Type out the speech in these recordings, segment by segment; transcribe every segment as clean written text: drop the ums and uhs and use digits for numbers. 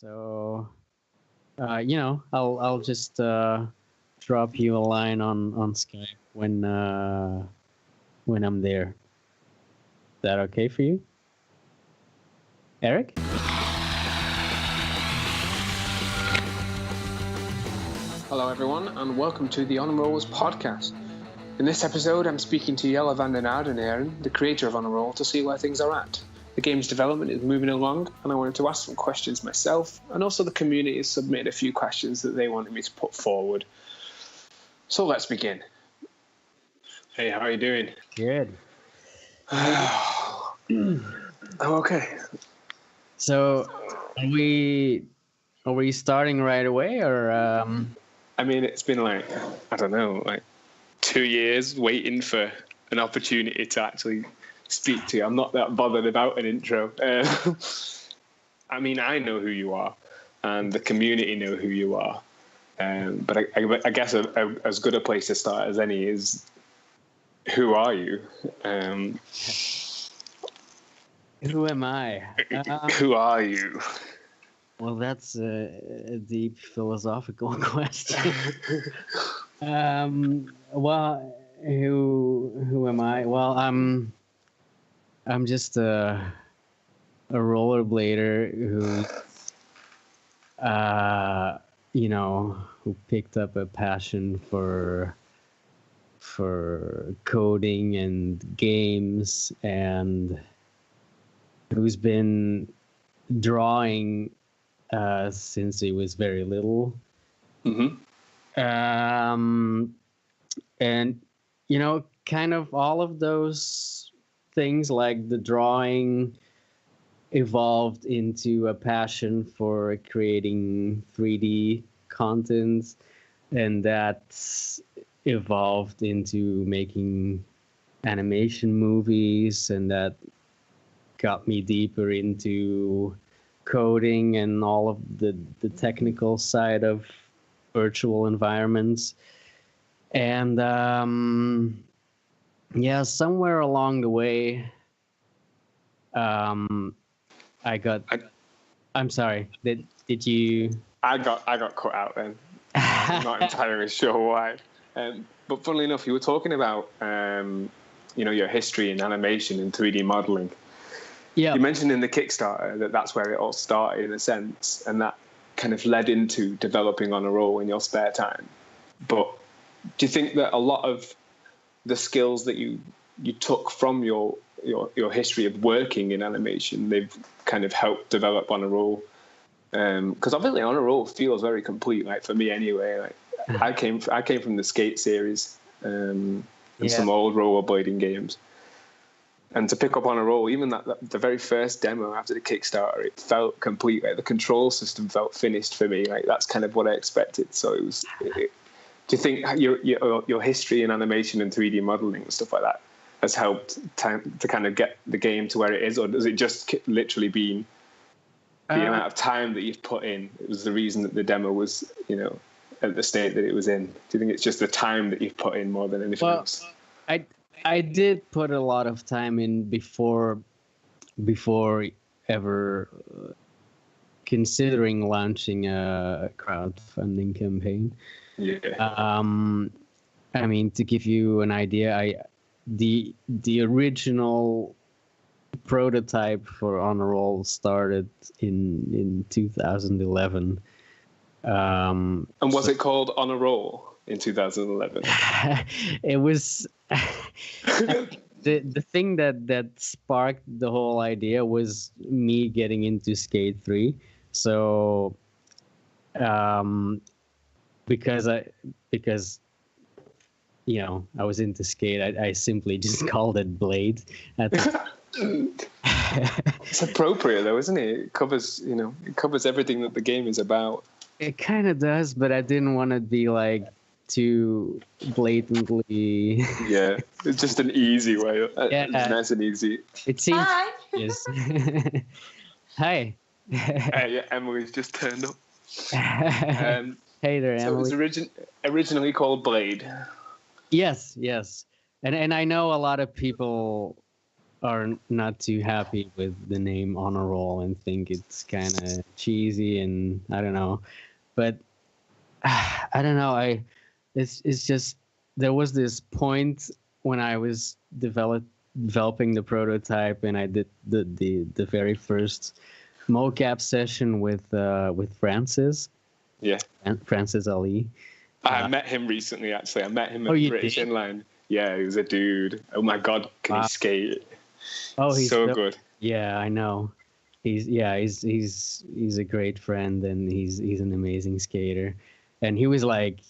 So, I'll just drop you a line on Skype when I'm there. Is that okay for you, Eric? Hello everyone and welcome to the Honor Rolls podcast. In this episode I'm speaking to Jelle van den Audenaeren, the creator of Honor Roll, to see where things are at. The game's development is moving along and I wanted to ask some questions myself, and also the community has submitted a few questions that they wanted me to put forward. So let's begin. Hey, how are you doing? Good. Okay. So are we starting right away or I mean, it's been like 2 years waiting for an opportunity to actually speak to you. I'm not that bothered about an intro. I mean, I know who you are and the community know who you are. But I guess as good a place to start as any is, who are you? Who am I? Who are you? Well, that's a deep philosophical question. Well, who am I? Well, I'm just a rollerblader who picked up a passion for coding and games, and who's been drawing since he was very little. Mm-hmm. And kind of all of those things, like the drawing evolved into a passion for creating 3D content, and that's evolved into making animation movies, and that got me deeper into coding and all of the technical side of virtual environments. And somewhere along the way, I'm sorry. Did you? I got cut out then. I'm not entirely sure why. But funnily enough, you were talking about your history in animation and 3D modeling. Yeah. You mentioned in the Kickstarter that that's where it all started in a sense, and that kind of led into developing on a roll in your spare time. But do you think that a lot of the skills that you took from your history of working in animation, they've kind of helped develop on a roll? Because obviously on a roll feels very complete, like for me anyway. Like I came from the Skate series and some old rollerblading games. And to pick up on a roll, even the very first demo after the Kickstarter, it felt complete. Like the control system felt finished for me. Like that's kind of what I expected. So it was. Do you think your history in animation and 3D modeling and stuff like that has helped to kind of get the game to where it is, or does it just literally been the amount of time that you've put in? It was the reason that the demo was, at the state that it was in. Do you think it's just the time that you've put in more than anything else? I did put a lot of time in before ever considering launching a crowdfunding campaign. Yeah. I mean, to give you an idea, the original prototype for Honor Roll started in 2011. And was it called On a Roll in 2011? It was the thing that sparked the whole idea was me getting into Skate 3. So because I was into skate, I simply just called it Blade. It's appropriate though, isn't it? It covers everything that the game is about. It kind of does, but I didn't want to be like too blatantly. Yeah, it's just an easy way. Yeah, it's nice and easy. It seems. Hi. Yes. Hi. Yeah, Emily's just turned up. Hey there, Emily. So it was originally called Blade. Yes, and I know a lot of people are not too happy with the name Honor Roll and think it's kind of cheesy, and I don't know. But I don't know. It's just there was this point when I was developing the prototype, and I did the very first mocap session with Francis. Yeah. Francis Ali. I met him recently, actually. I met him at Oh, you British did? Inline. Yeah, he was a dude. Oh my God, can he skate? Oh, he's so good. Yeah, I know. He's a great friend, and he's an amazing skater. And he was like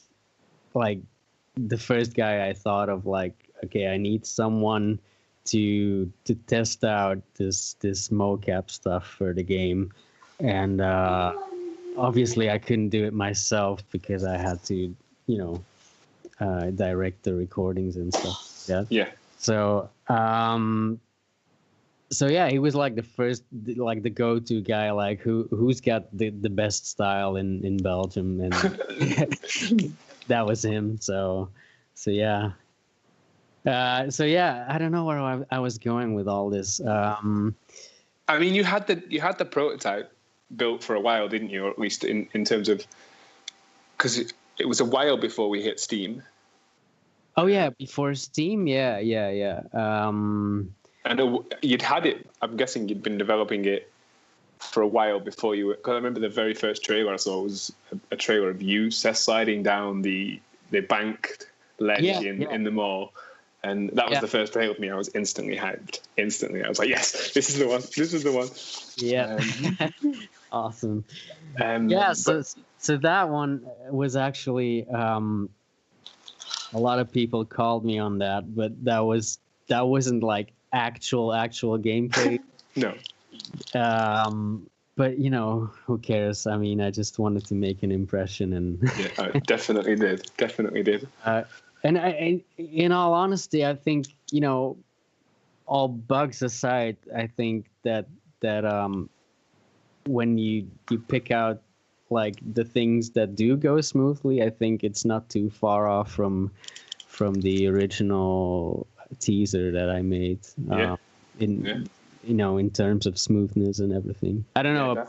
the first guy I thought of, like, okay, I need someone to test out this mocap stuff for the game. And obviously I couldn't do it myself because I had to, you know, direct the recordings and stuff like that. Yeah. So so yeah, he was like the first, like the go-to guy, like who's got the best style in Belgium, and that was him. So yeah. So yeah, I don't know where I was going with all this. I mean, you had the prototype built for a while, didn't you? Or at least in terms of, because it was a while before we hit Steam. Oh yeah, before Steam, yeah. I know you'd had it. I'm guessing you'd been developing it for a while before you were. Because I remember the very first trailer I saw was a trailer of you sliding down the banked ledge in the mall. And that was the first trailer for me. I was instantly hyped. Instantly. I was like, yes, this is the one. This is the one. Yeah. Awesome. So that one was actually, a lot of people called me on that, but that wasn't like actual gameplay. No. But you know, who cares? I mean, I just wanted to make an impression, and yeah, I definitely did. And in all honesty, I think, you know, all bugs aside, I think that when you pick out like the things that do go smoothly, I think it's not too far off from the original teaser that I made. You know, in terms of smoothness and everything. I don't know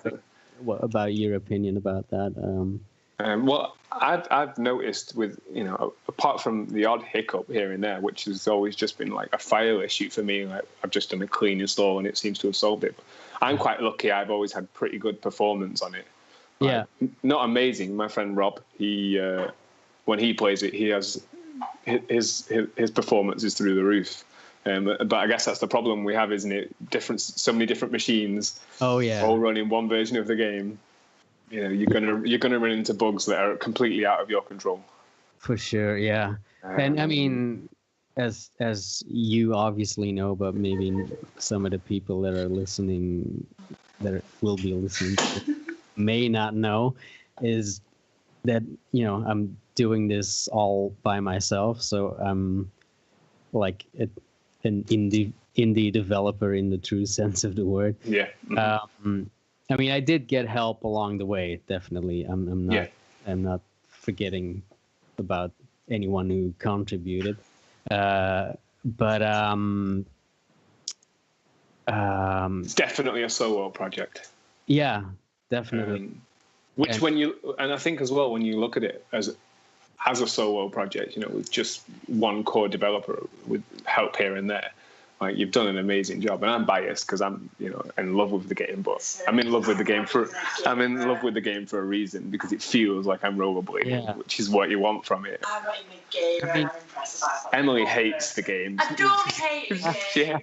what about your opinion about that. Well, I've noticed with, you know, apart from the odd hiccup here and there, which has always just been like a file issue for me, like I've just done a clean install and it seems to have solved it. But I'm quite lucky. I've always had pretty good performance on it. Like, not amazing. My friend Rob, he when he plays it, he has his performance is through the roof. But I guess that's the problem we have, isn't it? So many different machines. Oh yeah. All running one version of the game. You know, you're gonna run into bugs that are completely out of your control. For sure, yeah. And I mean, as you obviously know, but maybe some of the people that are listening, will be listening, may not know, is that, you know, I'm doing this all by myself. So I'm like an indie developer in the true sense of the word. Yeah. Mm-hmm. I mean, I did get help along the way, definitely. I'm not forgetting about anyone who contributed. But it's definitely a solo project. Yeah, definitely. And I think as well, when you look at it as a solo project, you know, with just one core developer with help here and there, like, you've done an amazing job. And I'm biased because I'm, you know, in love with the game, but I'm in love with the game for a reason, because it feels like I'm rollerblading, which is what you want from it. I'm not even a gamer, and I'm impressed about it. Emily hates the game. I don't hate the game.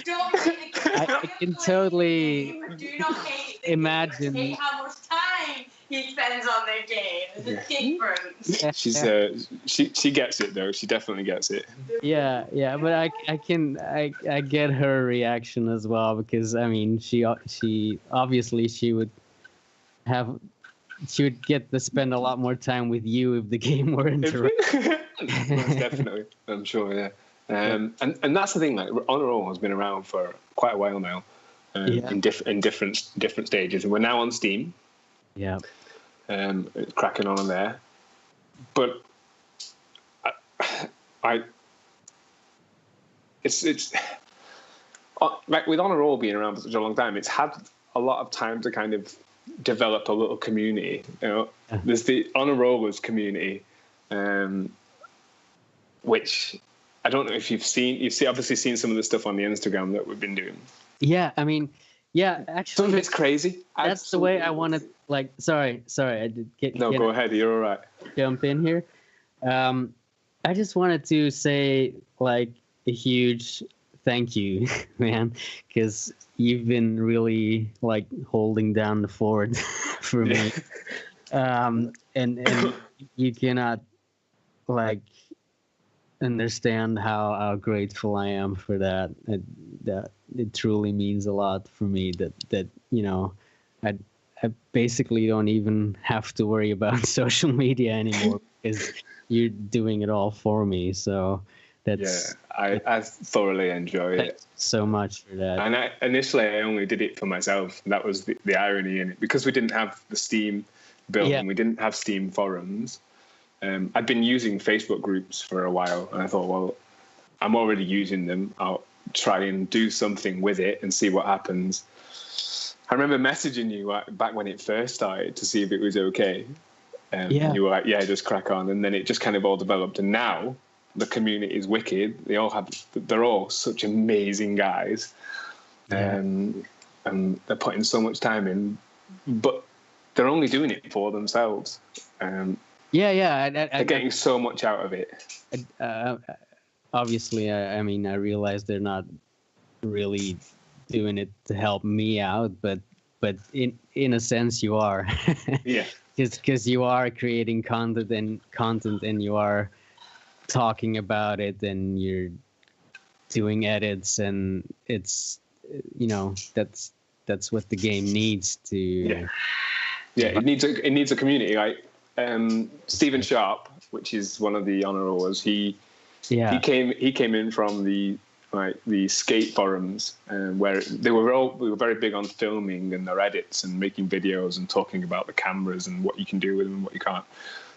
Don't hate the game. I can totally do not hate the imagine. Game. Hate how much time he spends on the game. There's a difference. She gets it though. She definitely gets it. Yeah, but I get her reaction as well, because I mean, she obviously she would get to spend a lot more time with you if the game were interrupted. Definitely, I'm sure. Yeah. And that's the thing. Like, Honor Roll has been around for quite a while now, in different stages, and we're now on Steam. Yeah. It's cracking on there, but it's like with Honor Roll being around for such a long time, it's had a lot of time to kind of develop a little community. You know, there's the Honor Rollers community, which I don't know if you've seen. Obviously seen some of the stuff on the Instagram that we've been doing. Yeah, I mean, yeah, actually, some of it's crazy. That's absolutely the way I want to. Like, sorry, I did get. No, go ahead. You're all right. Jump in here. I just wanted to say like a huge thank you, man, because you've been really like holding down the fort for me. And you cannot like understand how grateful I am for that. That it truly means a lot for me that you know, I basically don't even have to worry about social media anymore because you're doing it all for me. So that's I thoroughly enjoy it so much for that. And initially I only did it for myself. That was the irony in it, because we didn't have the Steam built and we didn't have Steam forums. I'd been using Facebook groups for a while, and I thought, well, I'm already using them. I'll try and do something with it and see what happens. I remember messaging you back when it first started to see if it was okay. You were like, yeah, just crack on. And then it just kind of all developed. And now the community is wicked. They're all such amazing guys. And they're putting so much time in, but they're only doing it for themselves. They're getting so much out of it. Obviously, I mean, I realize they're not really doing it to help me out, but in a sense you are. Yeah. Because you are creating content and you are talking about it and you're doing edits, and it's, you know, that's what the game needs to. It needs a community. Like Stephen Sharp, which is one of the honor rollers, he came in from the skate forums, where we were very big on filming and their edits and making videos and talking about the cameras and what you can do with them and what you can't.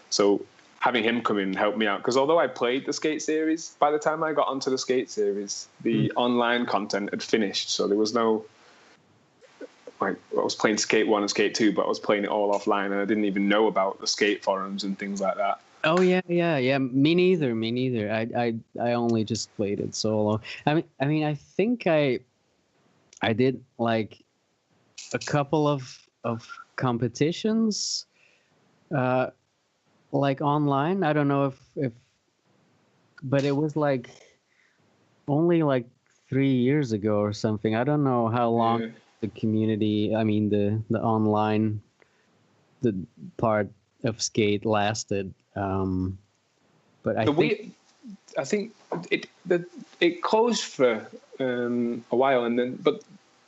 So having him come in and help me out, because although I played the skate series, by the time I got onto the skate series, the online content had finished. So there was no, like, I was playing Skate 1 and Skate 2, but I was playing it all offline, and I didn't even know about the skate forums and things like that. Oh yeah. Me neither. I only just played it solo. I mean, I think I did like a couple of competitions, like online. I don't know if, but it was like only like 3 years ago or something. I don't know how long the community. I mean, the online, the part of skate lasted. But I think it closed for a while, and then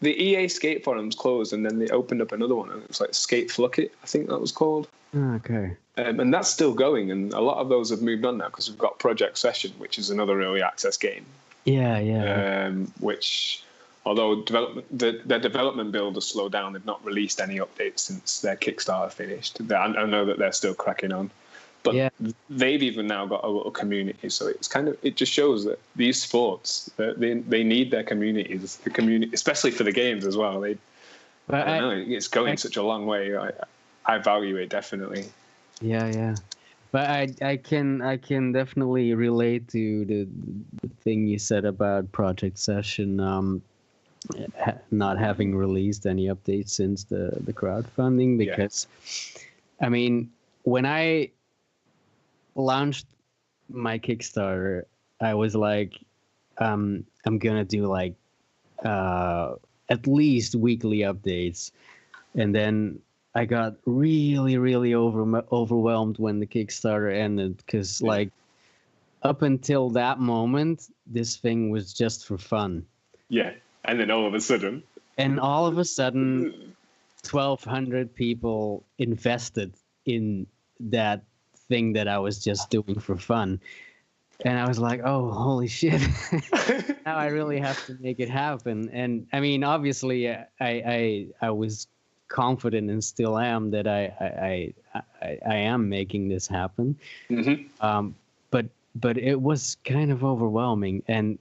the EA skate forums closed, and then they opened up another one, and it was like Skate Flucket, I think that was called. Okay. And that's still going, and a lot of those have moved on now because we've got Project Session, which is another early access game. Yeah. Which, although their development build has slowed down, they've not released any updates since their Kickstarter finished. I know that they're still cracking on. But they've even now got a little community, so it just shows that these sports, they need their communities, the community, especially for the games as well. I don't know, it's going such a long way. I value it definitely. Yeah. But I can definitely relate to the thing you said about Project Session, not having released any updates since the crowdfunding, because I mean, when I launched my Kickstarter, I was like, I'm gonna do like at least weekly updates, and then I got really overwhelmed when the Kickstarter ended, because like up until that moment this thing was just for fun. And then all of a sudden 1,200 people invested in that thing that I was just doing for fun, and I was like, oh, holy shit. Now I really have to make it happen. And I mean, obviously I was confident, and still am, that I am making this happen. But it was kind of overwhelming, and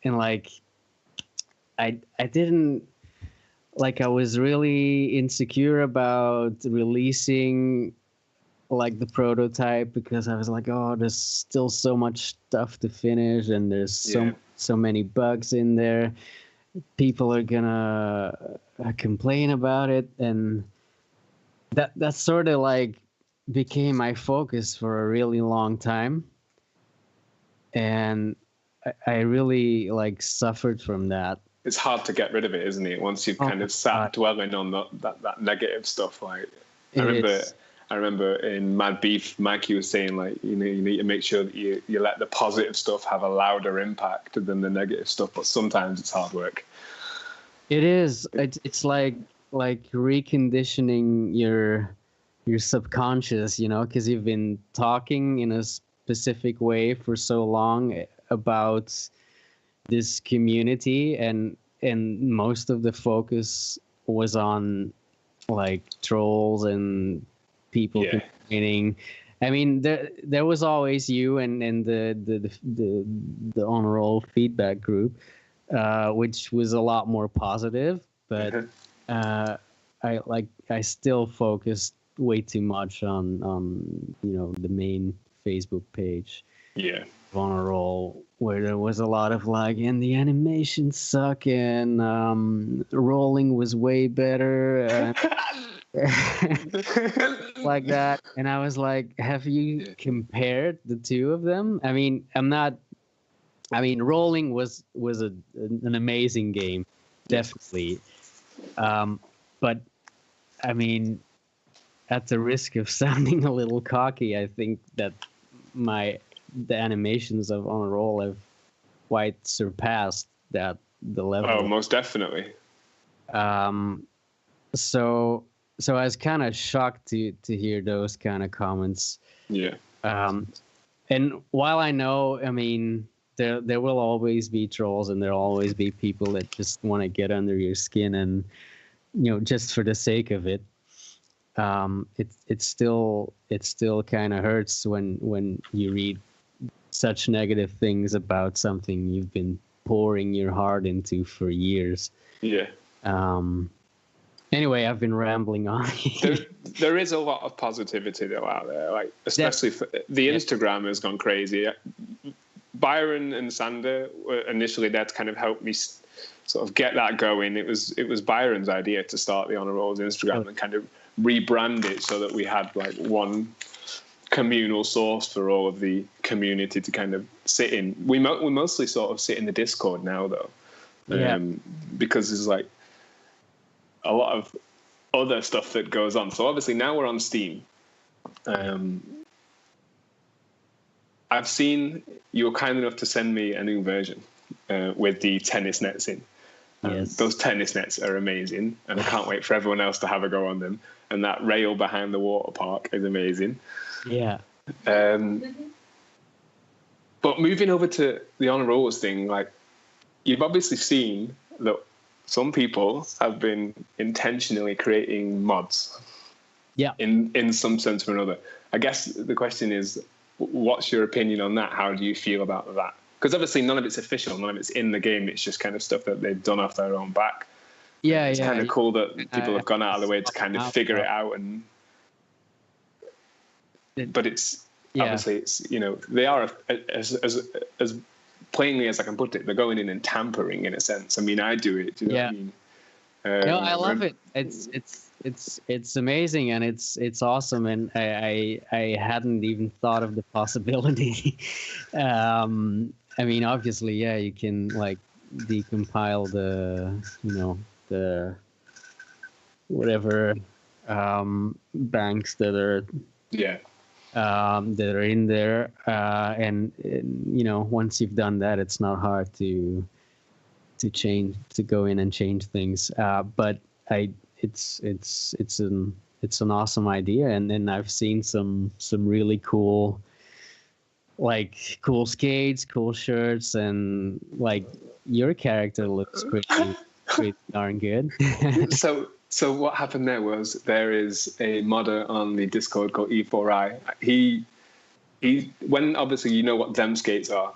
like I didn't like. I was really insecure about releasing like the prototype because I was like, oh, there's still so much stuff to finish, and there's so many bugs in there. People are gonna complain about it, and that sort of like became my focus for a really long time, and I really like suffered from that. It's hard to get rid of it, isn't it? Once you've kind of sat dwelling on that negative stuff. Like I remember in Mad Beef, Mikey was saying, like, you need to make sure that you let the positive stuff have a louder impact than the negative stuff. But sometimes it's hard work. It is. It's like reconditioning your subconscious, because you've been talking in a specific way for so long about this community, and most of the focus was on like trolls and people complaining. I mean, there was always you and the on roll feedback group, which was a lot more positive, but I still focused way too much on the main Facebook page. Yeah. On a roll where there was a lot of like, and the animations suck, and rolling was way better, like that. And I was like, have you compared the two of them? I mean, rolling was an amazing game, definitely. But I mean, at the risk of sounding a little cocky, I think that the animations of On a Roll have quite surpassed the level. Oh, most definitely. So I was kind of shocked to hear those kind of comments. Yeah. And while I know, I mean, there will always be trolls, and there'll always be people that just want to get under your skin, and just for the sake of it. It still kind of hurts when you read such negative things about something you've been pouring your heart into for years. Yeah. Anyway, I've been rambling on. There is a lot of positivity though out there, like especially for the Instagram has gone crazy. Byron and Sander were initially there to kind of help me sort of get that going. It was Byron's idea to start the Honor Rolls Instagram and kind of rebrand it so that we had like one communal source for all of the community to kind of sit in. We mostly sort of sit in the Discord now though, because there's like a lot of other stuff that goes on. So obviously now we're on Steam. I've seen you were kind enough to send me a new version with the tennis nets in. Yes. Those tennis nets are amazing, and I can't wait for everyone else to have a go on them. And that rail behind the water park is amazing. Yeah. But moving over to the Honor Rollers thing, like you've obviously seen that some people have been intentionally creating mods. Yeah. In some sense or another. I guess the question is, what's your opinion on that? How do you feel about that? Because obviously none of it's official, none of it's in the game. It's just kind of stuff that they've done off their own back. Yeah, it's kind of cool that people have gone out of the way to kind of figure it out. But it's obviously it's they are as plainly as I can put it. They're going in and tampering in a sense. I mean, I do it. Do you know what I mean? No, I love it. It's amazing, and it's awesome, and I hadn't even thought of the possibility. I mean, obviously, you can like decompile the whatever banks that are that are in there, and once you've done that, it's not hard to go in and change things. But it's an awesome idea, and then I've seen some really cool skates, cool shirts, and like your character looks pretty darn good. So what happened there was there is a modder on the Discord called E4I. He when obviously what dem skates are,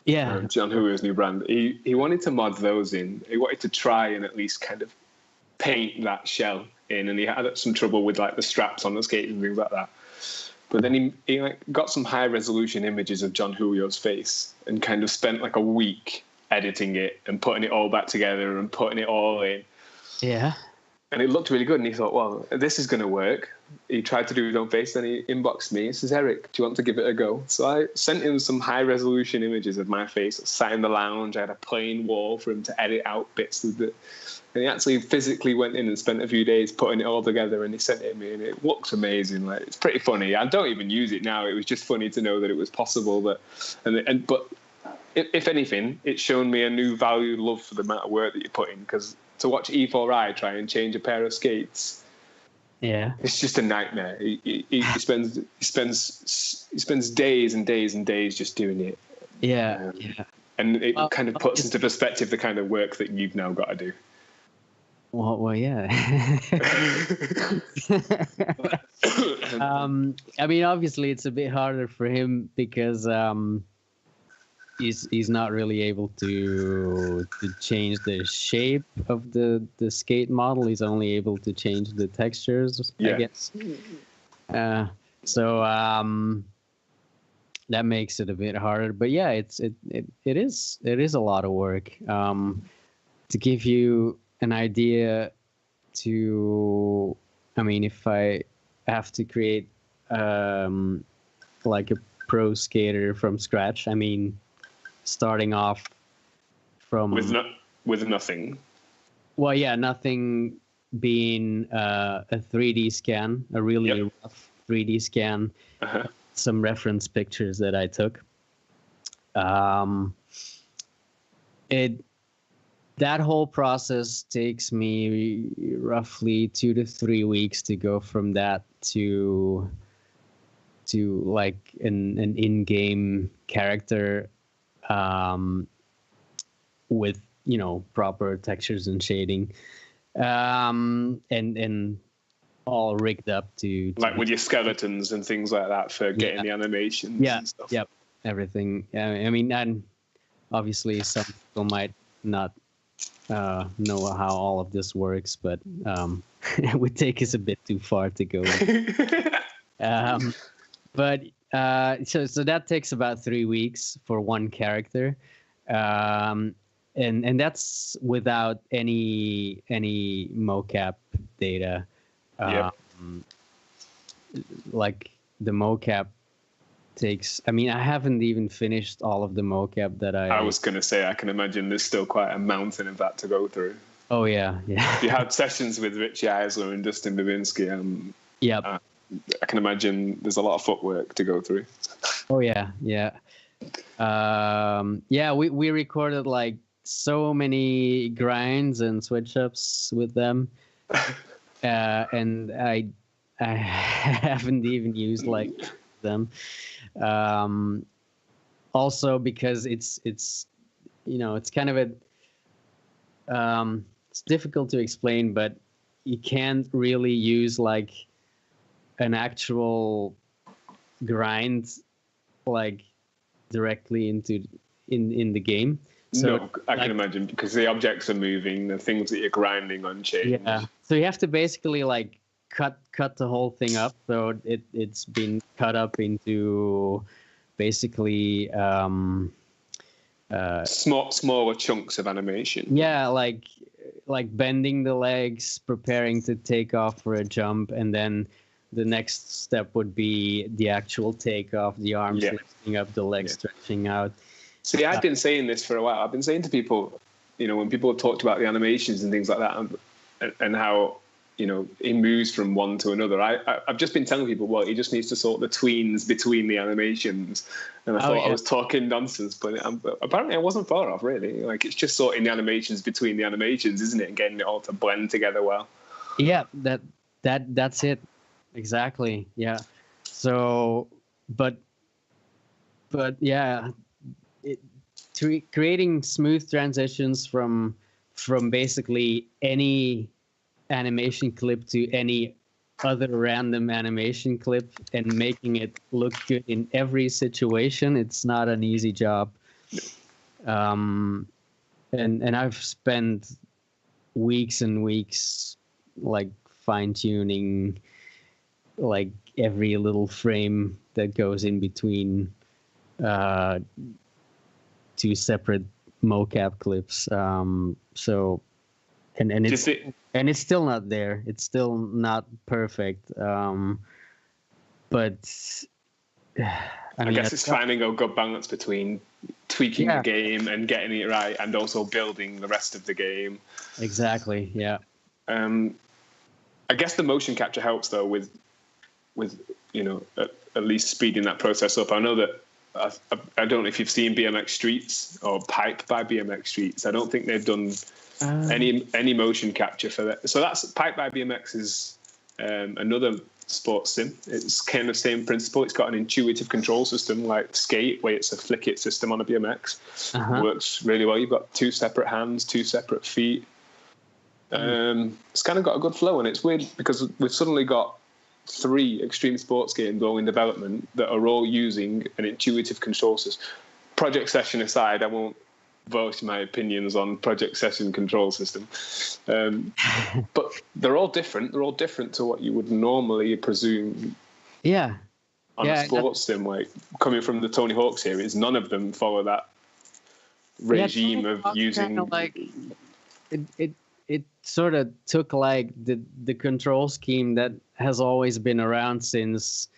Yeah. John Julio's new brand. He wanted to mod those in. He wanted to try and at least kind of paint that shell in, and he had some trouble with like the straps on the skates and things like that. But then he like got some high resolution images of John Julio's face and kind of spent like a week editing it and putting it all back together and putting it all in. Yeah. And it looked really good, and he thought, well, this is going to work. He tried to do his own face, then he inboxed me. He says, Eric, do you want to give it a go? So I sent him some high-resolution images of my face. I sat in the lounge. I had a plain wall for him to edit out bits of it. And he actually physically went in and spent a few days putting it all together, and he sent it to me, and it looks amazing. Like, it's pretty funny. I don't even use it now. It was just funny to know that it was possible. But if anything, it's shown me a new value, love for the amount of work that you put in, because to watch E4I try and change a pair of skates, it's just a nightmare. He spends days and days and days just doing it. And it kind of puts into perspective the kind of work that you've now got to do. Well, yeah. I mean, obviously, it's a bit harder for him because he's not really able to change the shape of the skate model. He's only able to change the textures, I guess. So that makes it a bit harder. But yeah, it is a lot of work. To give you an idea, if I have to create like a pro skater from scratch, I mean, starting off from with nothing. Well, yeah, nothing being a 3D scan, a really rough 3D scan, some reference pictures that I took. That whole process takes me roughly 2 to 3 weeks to go from that to like an in-game character with proper textures and shading, and all rigged up to like with your skeletons and things like that for getting the animations. And stuff. Yep, everything. I mean, and obviously some people might not know how all of this works, but it would take us a bit too far to go. But so that takes about 3 weeks for one character, and that's without any mocap data. Like the mocap takes. I mean, I haven't even finished all of the mocap that I was going to say. I can imagine there's still quite a mountain of that to go through. Oh yeah. You had sessions with Richie Eisler and Dustin Babinski. I can imagine there's a lot of footwork to go through. Oh yeah. We recorded like so many grinds and switch ups with them, and I haven't even used like them. Also because it's kind of it's difficult to explain, but you can't really use like an actual grind like directly into in the game. So no, I can imagine, because the objects are moving, the things that you're grinding on change. Yeah, so you have to basically like cut the whole thing up. So it's been cut up into basically smaller chunks of animation. Yeah, like bending the legs, preparing to take off for a jump, and then the next step would be the actual takeoff, the arms lifting up, the legs stretching out. See, I've been saying this for a while. I've been saying to people, when people have talked about the animations and things like that, and how, he moves from one to another. I've just been telling people, well, he just needs to sort the tweens between the animations. And I thought I was talking nonsense, but apparently I wasn't far off, really. Like, it's just sorting the animations between the animations, isn't it? And getting it all to blend together well. Yeah, that's it. Exactly. Yeah. So, but yeah, creating smooth transitions from basically any animation clip to any other random animation clip and making it look good in every situation, it's not an easy job. And I've spent weeks and weeks like fine tuning like every little frame that goes in between two separate mocap clips. So and it's still not there. It's still not perfect. But I guess it's finding a good balance between tweaking the game and getting it right, and also building the rest of the game. Exactly. Yeah. I guess the motion capture helps though with at least speeding that process up. I know that I don't know if you've seen BMX Streets or Pipe by BMX Streets. I don't think they've done any motion capture for that. So that's Pipe by BMX is another sports sim. It's kind of same principle. It's got an intuitive control system like Skate, where it's a flick it system on a BMX. Works really well. You've got two separate hands, two separate feet. It's kind of got a good flow, and it's weird because we've suddenly got 3 extreme sports games all in development that are all using an intuitive control system. Project Session aside, I won't voice my opinions on Project Session control system, but they're all different. They're all different to what you would normally presume. Yeah. On a sports sim, like coming from the Tony Hawk series, none of them follow that regime of using. Like it sort of took like the control scheme that has always been around since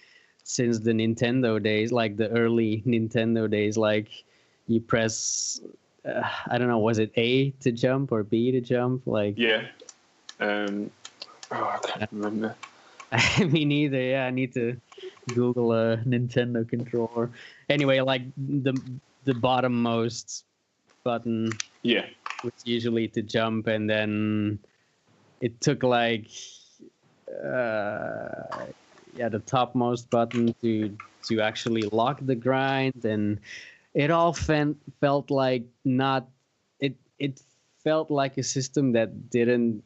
the Nintendo days, like the early Nintendo days. Like you press, I don't know, was it A to jump or B to jump? Like I can't remember. Me neither. Yeah, I need to Google a Nintendo controller. Anyway, like the bottommost button. Yeah. Was usually to jump, and then it took like the topmost button to actually lock the grind, and it all felt like not it felt like a system that didn't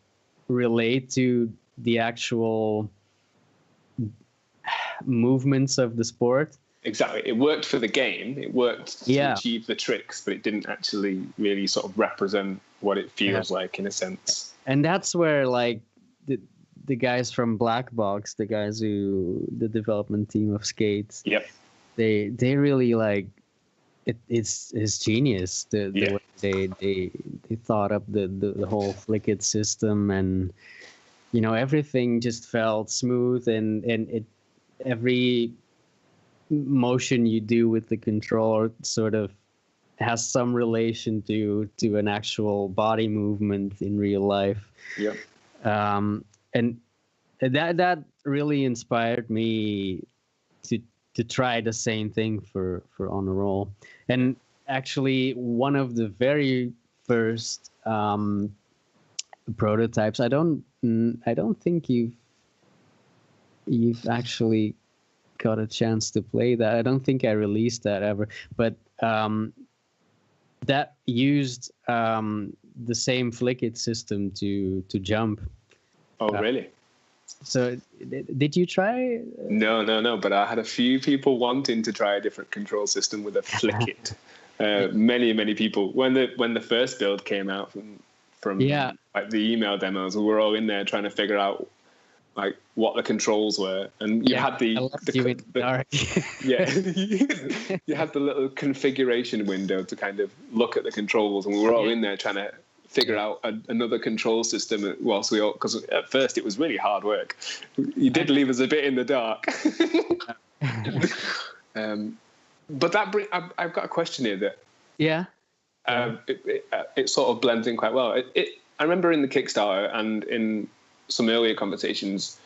relate to the actual movements of the sport. Exactly. It worked for the game. It worked to achieve the tricks, but it didn't actually really sort of represent what it feels like in a sense. And that's where like the guys from Black Box, the development team of Skate, they really like it's genius the way they thought up the whole flick it system, and everything just felt smooth, and it every motion you do with the controller sort of has some relation to an actual body movement in real life. And that really inspired me to try the same thing for On a Roll. And actually one of the very first prototypes, I don't think you've actually got a chance to play that. I don't think I released that ever, but that used the same flick it system to jump. Oh, really? So did you try? No, but I had a few people wanting to try a different control system with a flick it. Many people when the first build came out from like the email demos, we were all in there trying to figure out like what the controls were, and you had the dark. You had the little configuration window to kind of look at the controls, and we were all in there trying to figure out another control system whilst we all, because at first it was really hard work. You did leave us a bit in the dark. But I've got a question here that it sort of blends in quite well. I remember in the Kickstarter and in some earlier conversations,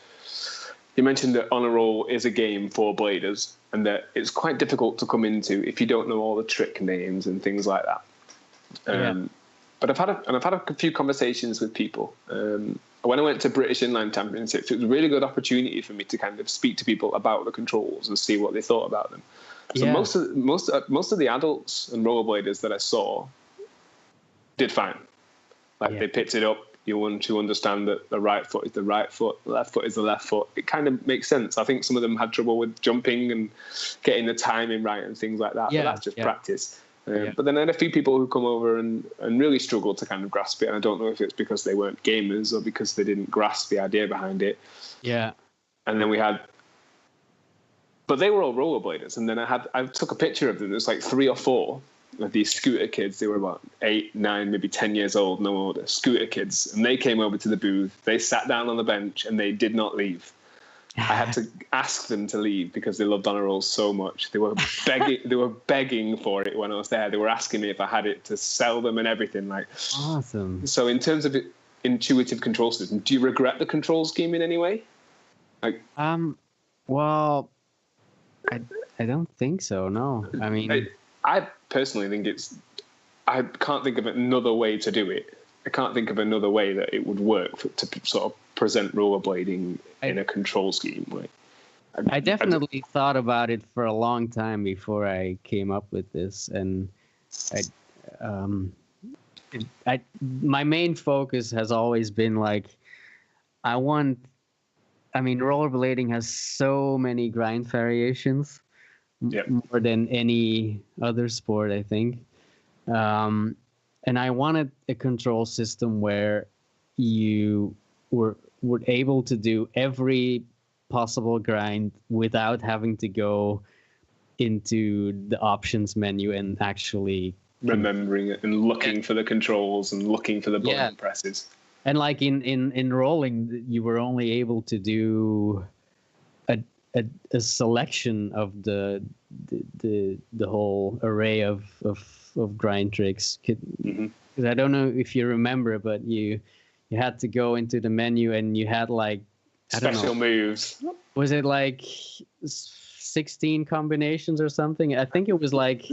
you mentioned that On a Roll is a game for bladers, and that it's quite difficult to come into if you don't know all the trick names and things like that. But I've had a few conversations with people. When I went to British Inline Championships, it was a really good opportunity for me to kind of speak to people about the controls and see what they thought about them. So most of the adults and rollerbladers that I saw did fine. Like they picked it up. You want to understand that the right foot is the right foot, the left foot is the left foot. It kind of makes sense. I think some of them had trouble with jumping and getting the timing right and things like that. But that's just practice. But then I had a few people who come over and really struggle to kind of grasp it. And I don't know if it's because they weren't gamers or because they didn't grasp the idea behind it. Yeah. And then we had, but they were all rollerbladers. And then I took a picture of them. There's like 3 or 4 of these scooter kids. They were about 8, 9, maybe 10 years old, no older, scooter kids. And they came over to the booth. They sat down on the bench and they did not leave. I had to ask them to leave because they loved honor rolls so much. They were begging. They were begging for it when I was there. They were asking me if I had it to sell them and everything. Like, awesome. So in terms of intuitive control system, do you regret the control scheme in any way? Like, well, I don't think so. No, I mean, I personally think I can't think of another way to do it. I can't think of another way that it would work to sort of present rollerblading in a control scheme. Like, I definitely thought about it for a long time before I came up with this, and my main focus has always been like, rollerblading has so many grind variations, more than any other sport, I think. And I wanted a control system where you were able to do every possible grind without having to go into the options menu and actually remembering it and looking for the controls and looking for the button presses. And like in rolling, you were only able to do a selection of the whole array of grind tricks. Because I don't know if you remember, but you had to go into the menu and you had like special moves. Was it like 16 combinations or something? I think it was like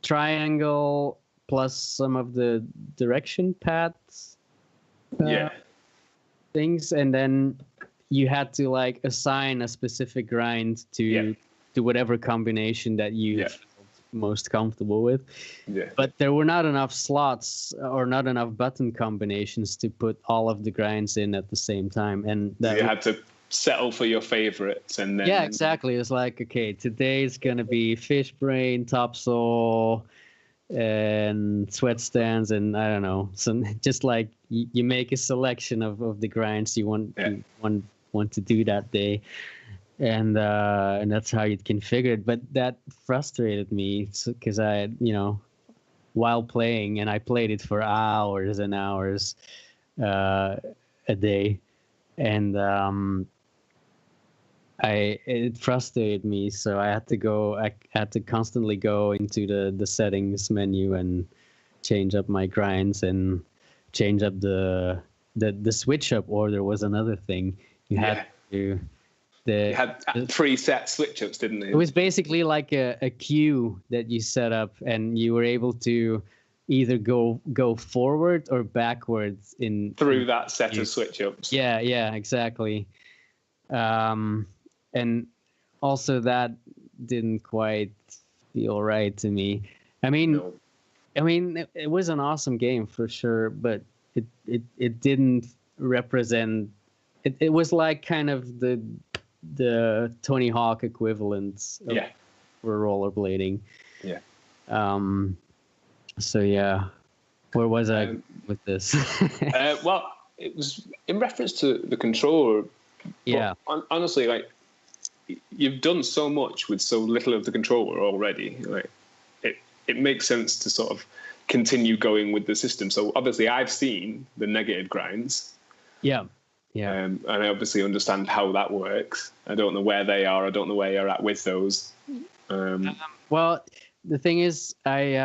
triangle plus some of the direction paths things, and then you had to like assign a specific grind to whatever combination that you felt most comfortable with. But there were not enough slots or not enough button combinations to put all of the grinds in at the same time, and that you had to settle for your favorites. And then exactly. It's like, okay, today's gonna be fish brain, topsoil, and sweat stands, and I don't know, some just like you make a selection of the grinds you want to do that day, and that's how you'd configure it. But that frustrated me because I, while playing, and I played it for hours and hours a day, and it frustrated me, so I had to constantly go into the settings menu and change up my grinds and change up the switch up order was another thing. You had preset switch ups, didn't it? It was basically like a queue that you set up, and you were able to either go forward or backwards through that set of switch ups. Yeah, exactly. And also that didn't quite feel right to me. I mean, it was an awesome game for sure, but it didn't represent. It was like kind of the Tony Hawk equivalent for rollerblading. Yeah. So yeah, where was I with this? Well, it was in reference to the controller. Yeah. Honestly, like, you've done so much with so little of the controller already. Like, it makes sense to sort of continue going with the system. So obviously, I've seen the negative grinds. Yeah. And I obviously understand how that works. I don't know where they are. I don't know where you're at with those. Well, the thing is, maybe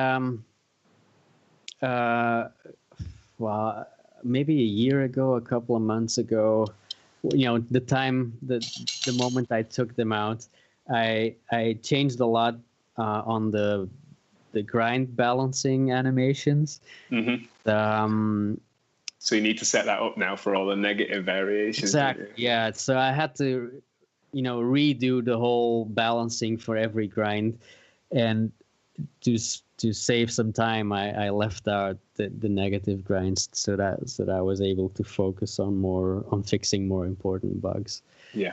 a year ago, a couple of months ago, the moment I took them out, I changed a lot on the grind balancing animations. Mm-hmm. So you need to set that up now for all the negative variations. Exactly. Yeah. So I had to, redo the whole balancing for every grind, and to save some time, I left out the negative grinds so that I was able to focus on fixing more important bugs. Yeah.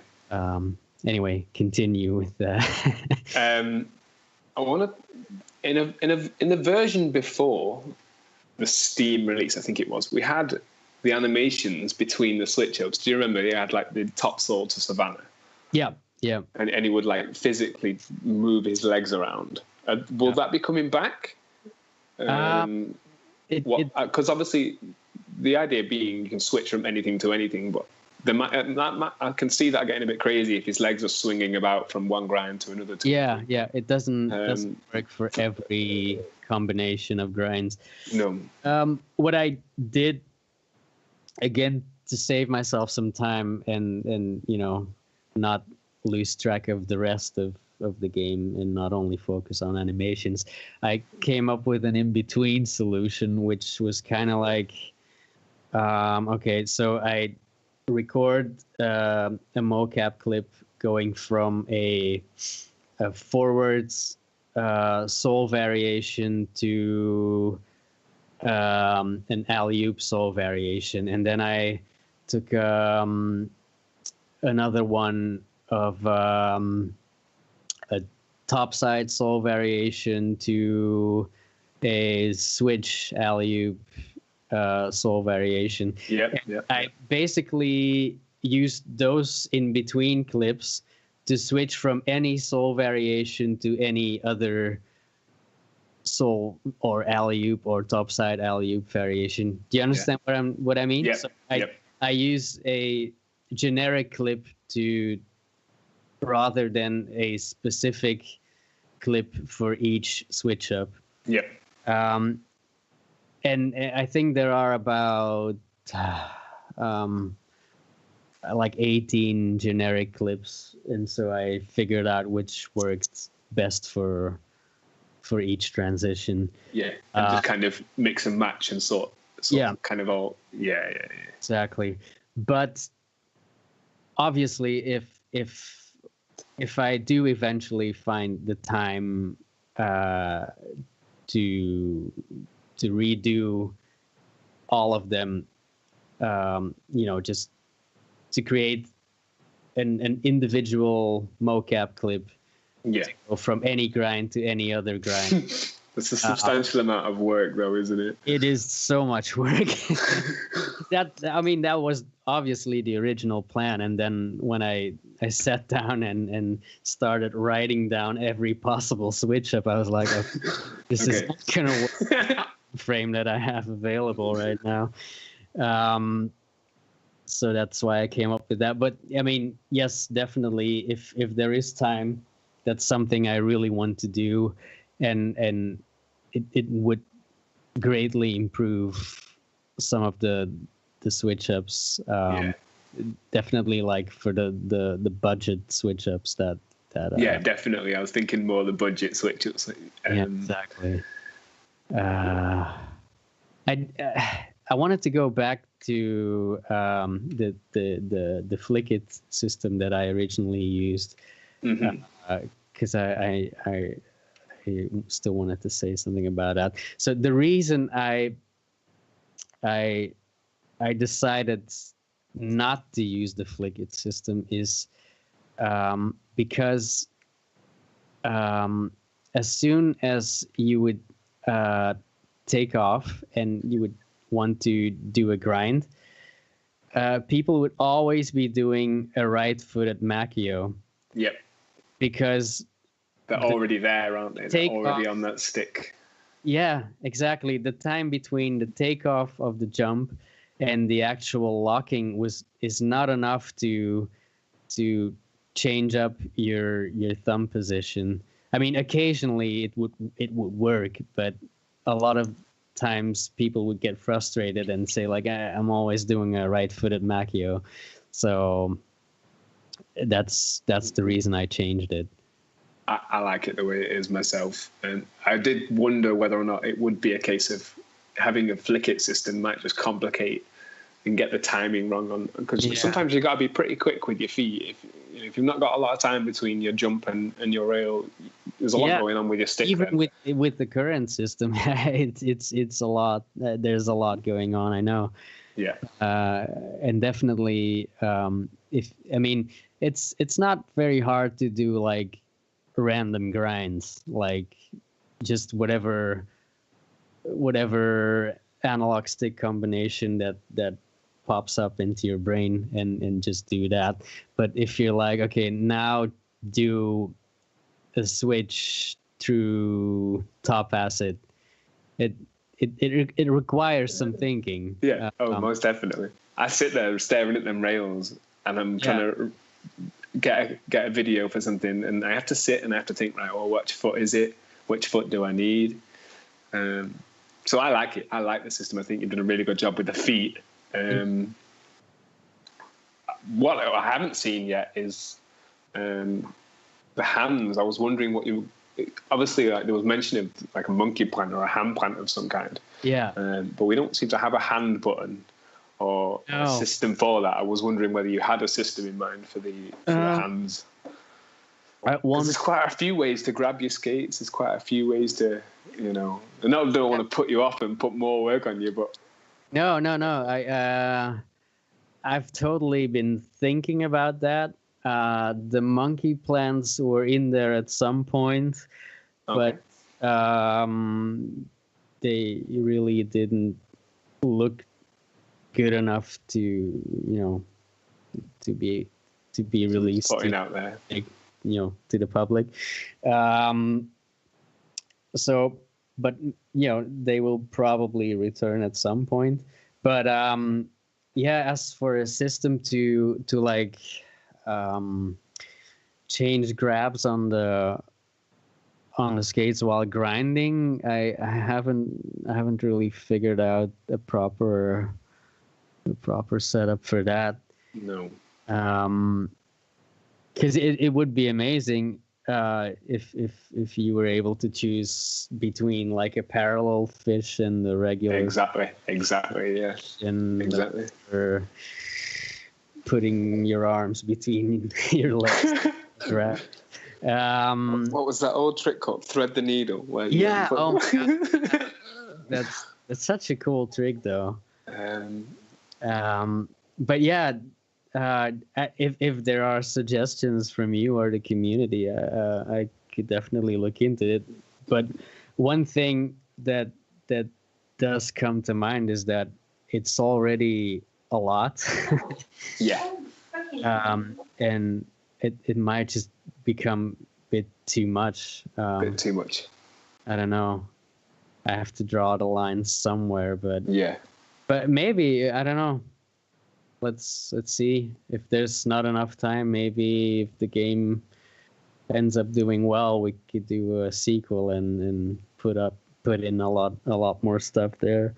Anyway, continue with that. I want to in the version before the Steam release, I think it was, we had the animations between the switch ups. Do you remember? He had like the topsoil to Savannah. Yeah, yeah. And he would like physically move his legs around. Will that be coming back? Because obviously the idea being you can switch from anything to anything, but I can see that getting a bit crazy if his legs are swinging about from one grind to another. Yeah, it doesn't work for every combination of grinds. No. What I did, again, to save myself some time and not lose track of the rest of the game and not only focus on animations, I came up with an in-between solution, which was kind of like, okay, so I record a mocap clip going from a forwards soul variation to an alley-oop soul variation, and then I took another one of a topside soul variation to a switch alley-oop soul variation. I basically used those in between clips to switch from any soul variation to any other soul or alley-oop or topside alley-oop variation. Do you understand what I mean? Yeah. So I use a generic clip rather than a specific clip for each switch up. Yeah. And I think there are about like 18 generic clips, and so I figured out which worked best for each transition. Yeah, and just kind of mix and match and sort kind of all. Yeah. Exactly. But obviously, if I do eventually find the time to redo all of them, just to create an individual mocap clip, from any grind to any other grind. That's a substantial amount of work, though, isn't it? It is so much work. That was obviously the original plan, and then when I sat down and started writing down every possible switch up, I was like, this is not gonna work. Frame that I have available right now. So that's why I came up with that. But I mean, yes, definitely, if there is time, that's something I really want to do, and it would greatly improve some of the switch ups. Definitely, like for the budget switch ups that definitely. I was thinking more the budget switch ups. Yeah, exactly. I wanted to go back to the Flick It system that I originally used, because I still wanted to say something about that. So the reason I decided not to use the Flick It system is because as soon as you would take off and you would want to do a grind, people would always be doing a right-footed Macchio. Yep. Because they're already there, aren't they? They're already on that stick. Yeah, exactly. The time between the takeoff of the jump and the actual locking is not enough to change up your thumb position. I mean, occasionally it would work, but a lot of times people would get frustrated and say, like, I'm always doing a right-footed Macchio. So that's the reason I changed it. I like it the way it is myself. And I did wonder whether or not it would be a case of having a Flick It system might just complicate and get the timing wrong on, because sometimes you got to be pretty quick with your feet. If you've not got a lot of time between your jump and your rail, there's a lot going on with your stick. Even with the current system, it's a lot. There's a lot going on. I know. Yeah. And definitely, it's not very hard to do like random grinds, like just whatever analog stick combination that pops up into your brain, and just do that. But if you're like, okay, now do a switch through top acid, it requires some thinking. Yeah. Most definitely. I sit there staring at them rails, and I'm trying to get a video for something, and I have to sit and I have to think, right, well, which foot is it? Which foot do I need? So I like it. I like the system. I think you've done a really good job with the feet. What I haven't seen yet is the hands. I was wondering what you. Obviously, like there was mention of like a monkey plant or a hand plant of some kind. Yeah. But we don't seem to have a hand button or a system for that. I was wondering whether you had a system in mind for the hands. There's quite a few ways to grab your skates. There's quite a few ways to, I don't want to put you off and put more work on you, but no. I've totally been thinking about that. The monkey plants were in there at some point, but they really didn't look good enough to be released putting out there, to the public. So, but they will probably return at some point. But as for a system to like change grabs on the skates while grinding, I haven't really figured out a proper setup for that. No. Because it would be amazing if you were able to choose between like a parallel fish and the regular. Exactly. Yeah. And exactly. Or putting your arms between your legs. Right. What was that old trick called? Thread the needle. Yeah. Oh my God. That's such a cool trick, though. But yeah. If there are suggestions from you or the community, I could definitely look into it. But one thing that does come to mind is that it's already a lot. Yeah. And it might just become a bit too much. Bit too much. I don't know. I have to draw the line somewhere, but yeah. But maybe, I don't know. Let's see if there's not enough time. Maybe if the game ends up doing well, we could do a sequel and put in a lot more stuff there.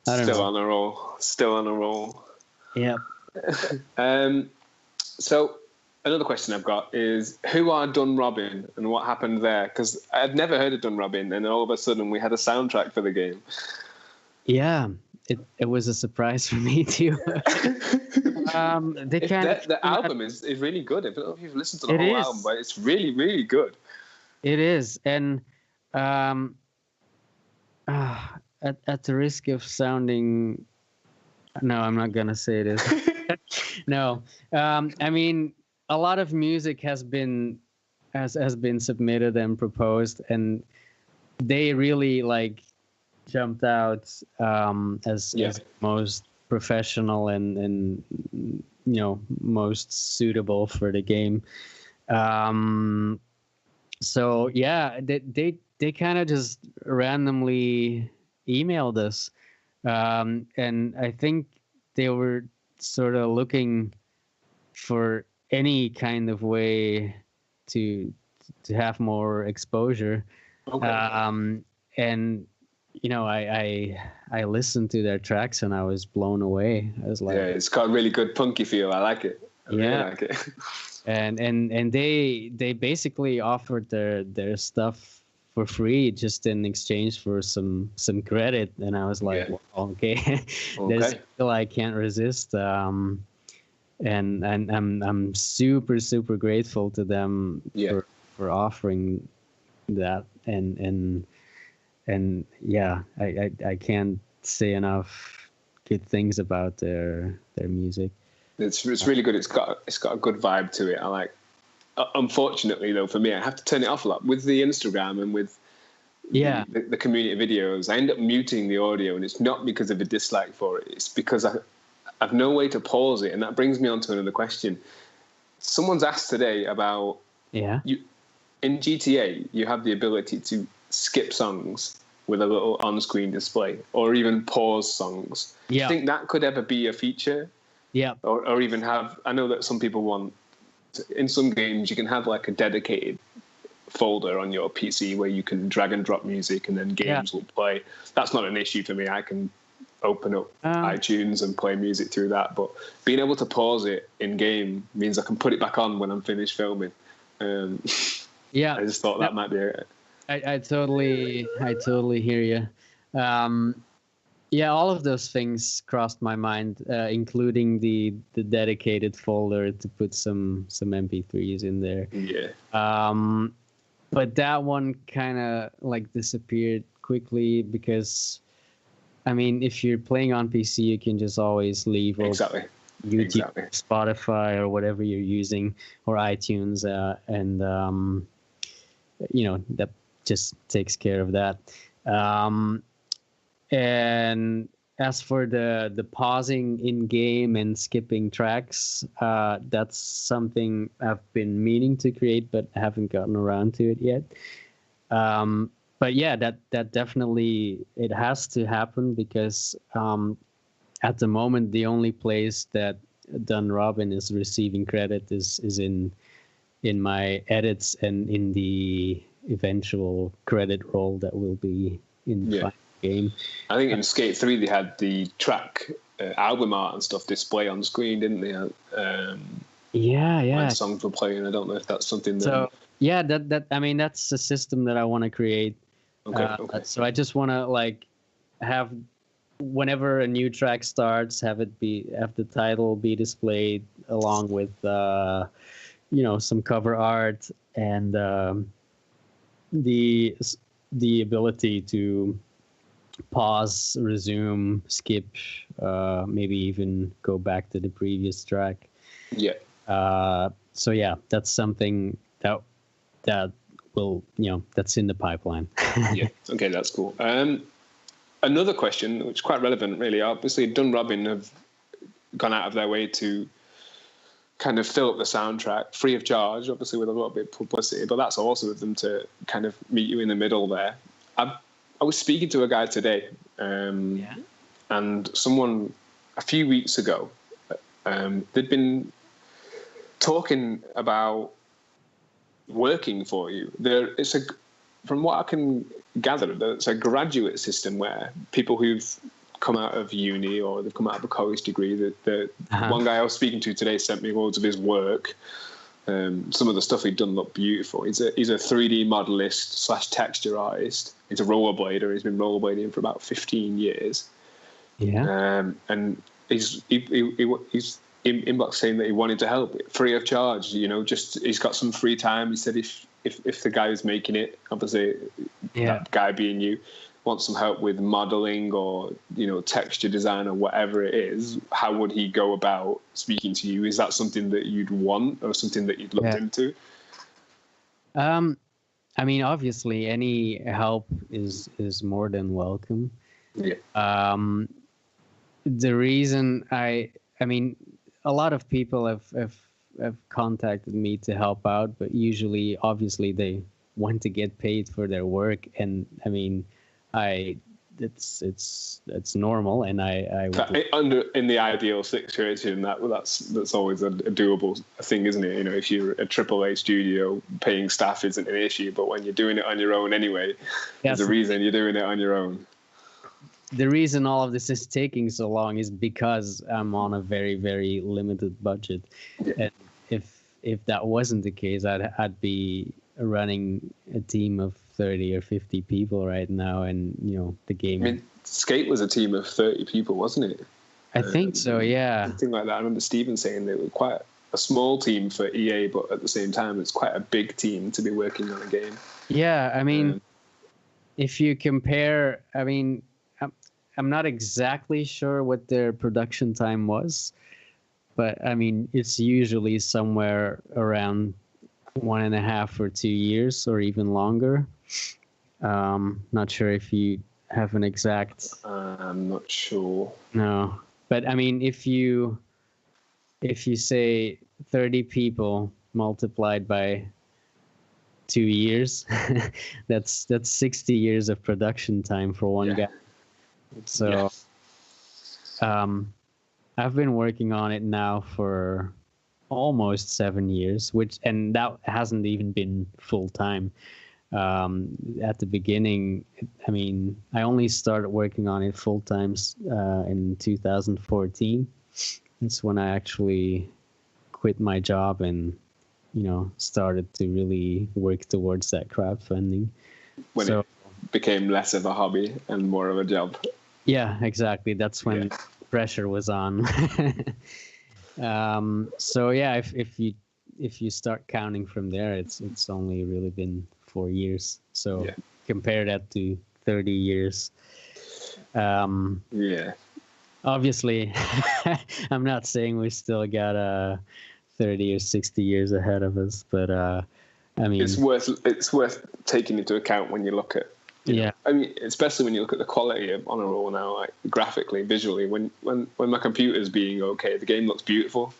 I don't know. Still on a roll. Yeah. So another question I've got is, who are Dun Robin and what happened there? Because I'd never heard of Dun Robin, and all of a sudden we had a soundtrack for the game. Yeah. It was a surprise for me too. The album is really good. I don't know if you've listened to the whole album, but it's really, really good. It is, and at the risk of sounding, no, I'm not gonna say it is. No, I mean, a lot of music has been submitted and proposed, and they really like jumped out as most professional and most suitable for the game. So yeah, they kind of just randomly emailed us, and I think they were sort of looking for any kind of way to have more exposure. Okay. And I listened to their tracks and I was blown away. I was like, yeah, it's got a really good punky feel. I like it. I really like it. and they basically offered their stuff for free just in exchange for some credit, and I was like, well, okay. There's still I can't resist. And I'm super grateful to them for offering that, and yeah, I can't say enough good things about their music. It's really good. It's got a good vibe to it. I unfortunately, though, for me, I have to turn it off a lot with the Instagram and with the community videos. I end up muting the audio, and it's not because of a dislike for it. It's because I've no way to pause it, and that brings me on to another question. Someone's asked today about you in GTA. You have the ability to skip songs with a little on-screen display, or even pause songs. Do you think that could ever be a feature? Yeah. Or even have. I know that some people want. In some games, you can have like a dedicated folder on your PC where you can drag and drop music, and then games will play. That's not an issue for me. I can open up iTunes and play music through that. But being able to pause it in game means I can put it back on when I'm finished filming. I just thought that might be it. I totally hear you. All of those things crossed my mind, including the dedicated folder to put some MP3s in there. Yeah. But that one kind of like disappeared quickly because, I mean, if you're playing on PC, you can just always leave YouTube, Spotify, or whatever you're using, or iTunes, and that just takes care of that. And as for the pausing in game and skipping tracks, that's something I've been meaning to create, but haven't gotten around to it yet. But yeah, that definitely, it has to happen because at the moment the only place that Dun Robin is receiving credit is in my edits and in the eventual credit roll that will be in the final game. I think in Skate 3 they had the track album art and stuff display on screen, didn't they? When songs were playing. I don't know if that's something that... So that I mean, that's a system that I want to create. Okay. So I just want to like have, whenever a new track starts, have the title be displayed along with some cover art and the ability to pause, resume, skip, maybe even go back to the previous track. So that's something that will, that's in the pipeline. Okay, that's cool. Another question, which is quite relevant, really. Obviously, Dun Robin have gone out of their way to kind of fill up the soundtrack free of charge, obviously with a little bit of publicity, but that's awesome of them to kind of meet you in the middle there. I was speaking to a guy today, and someone a few weeks ago, they'd been talking about working for you. From what I can gather, it's a graduate system where people who've come out of uni or they've come out of a college degree. One guy I was speaking to today sent me loads of his work. Some of the stuff he'd done looked beautiful. He's a 3D modelist / texture artist. He's a rollerblader. He's been rollerblading for about 15 years. And he's inbox saying that he wanted to help free of charge. He's got some free time. He said if the guy who's making it, obviously that guy being you, wants some help with modeling or texture design or whatever it is, how would he go about speaking to you? Is that something that you'd want or something that you'd looked into? I mean, obviously any help is more than welcome. The reason I mean, a lot of people have contacted me to help out, but usually, obviously, they want to get paid for their work, and I mean, it's normal, and I would... in the ideal situation, that's always a doable thing, isn't it? If you're a AAA studio, paying staff isn't an issue, but when you're doing it on your own anyway, there's a reason you're doing it on your own. The reason all of this is taking so long is because I'm on a very, very limited budget. And if that wasn't the case, I'd be running a team of 30 or 50 people right now, and the game... I mean, Skate was a team of 30 people, wasn't it? I think so, yeah. Something like that. I remember Steven saying they were quite a small team for EA, but at the same time, it's quite a big team to be working on a game. Yeah, I mean, if you compare... I mean, I'm not exactly sure what their production time was, but I mean, it's usually somewhere around 1.5 or 2 years, or even longer. Not sure if you have an exact. I'm not sure. No, but I mean, if you say 30 people multiplied by 2 years, that's 60 years of production time for one guy. So, I've been working on it now for almost 7 years, and that hasn't even been full time. At the beginning, I mean, I only started working on it full time in 2014. That's when I actually quit my job and, started to really work towards that crowdfunding. When it became less of a hobby and more of a job. Yeah, exactly. That's when pressure was on. So yeah, if you start counting from there, it's only really been 4 years. So compare that to 30 years. Obviously, I'm not saying we still got 30 or 60 years ahead of us, but I mean, it's worth taking into account when you look at. I mean, especially when you look at the quality of On a Roll now, like graphically, visually. When my computer's being okay, the game looks beautiful.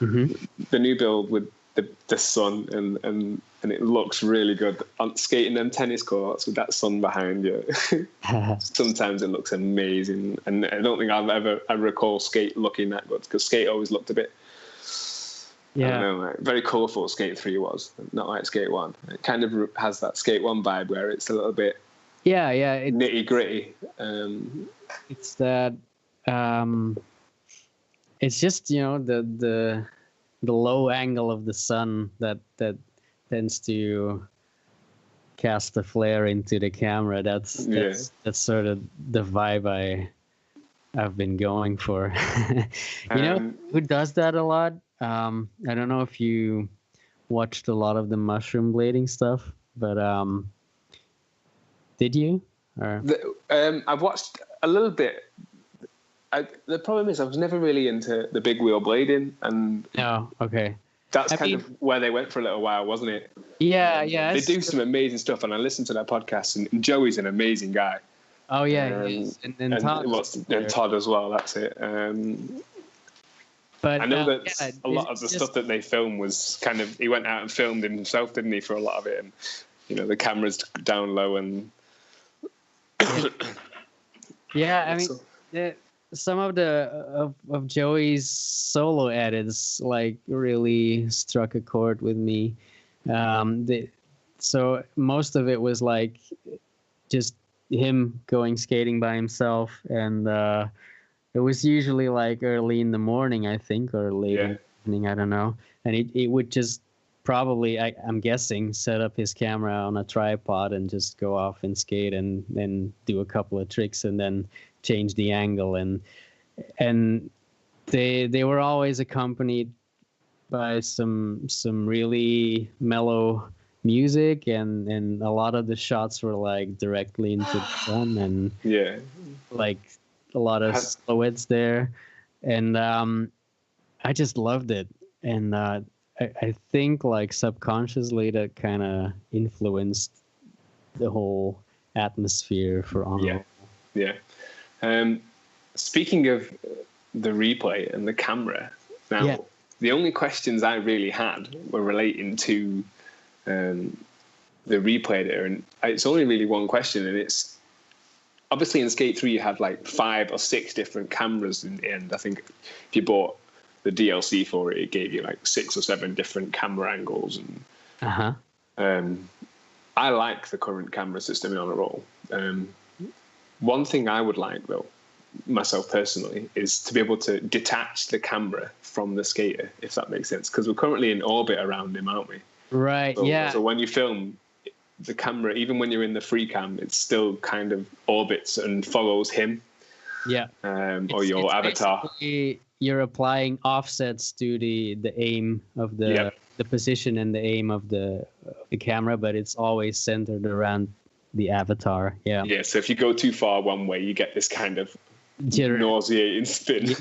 Mm-hmm. The new build with the sun and it looks really good. On skating them tennis courts with that sun behind you, sometimes it looks amazing. And I don't think I recall Skate looking that good, because Skate always looked a bit. I don't know, like, very colourful. Skate 3 was not like Skate 1. It kind of has that Skate 1 vibe where it's a little bit. Nitty gritty. It's that. It's just the low angle of the sun that tends to cast the flare into the camera. That's sort of the vibe I've been going for. You know who does that a lot? I don't know if you watched a lot of the mushroom blading stuff, but did you? Or? I've watched a little bit. The problem is I was never really into the big wheel blading, and that's kind of where they went for a little while, wasn't it? Yeah. They do some amazing stuff, and I listen to their podcasts, and Joey's an amazing guy. Oh yeah, he is. And Todd as well. That's it. But I know that a lot of the stuff that they filmed was kind of, he went out and filmed himself, didn't he, for a lot of it, and the camera's down low and. Yeah, I mean, some of of Joey's solo edits like really struck a chord with me. So most of it was like just him going skating by himself, and it was usually like early in the morning, I think, or late in the evening, I don't know. And it would just probably, I'm guessing, set up his camera on a tripod and just go off and skate, and then do a couple of tricks and then change the angle. And they were always accompanied by some really mellow music, and a lot of the shots were like directly into the sun, and like a lot of silhouettes there, and I just loved it. And I think like subconsciously that kind of influenced the whole atmosphere for On. Speaking of the replay and the camera, now the only questions I really had were relating to the replay there, and it's only really one question, and it's obviously in Skate 3 you had like 5 or 6 different cameras in the end. I think if you bought the DLC for it, it gave you like 6 or 7 different camera angles, and I like the current camera system in On a Roll. One thing I would like, though, myself personally, is to be able to detach the camera from the skater, if that makes sense, because we're currently in orbit around him, aren't we? Right. So when you film, the camera, even when you're in the free cam, it still kind of orbits and follows him. Or your avatar. You're applying offsets to the aim of the position and the aim of the camera, but it's always centered around the avatar. So if you go too far one way, you get this kind of nauseating spin.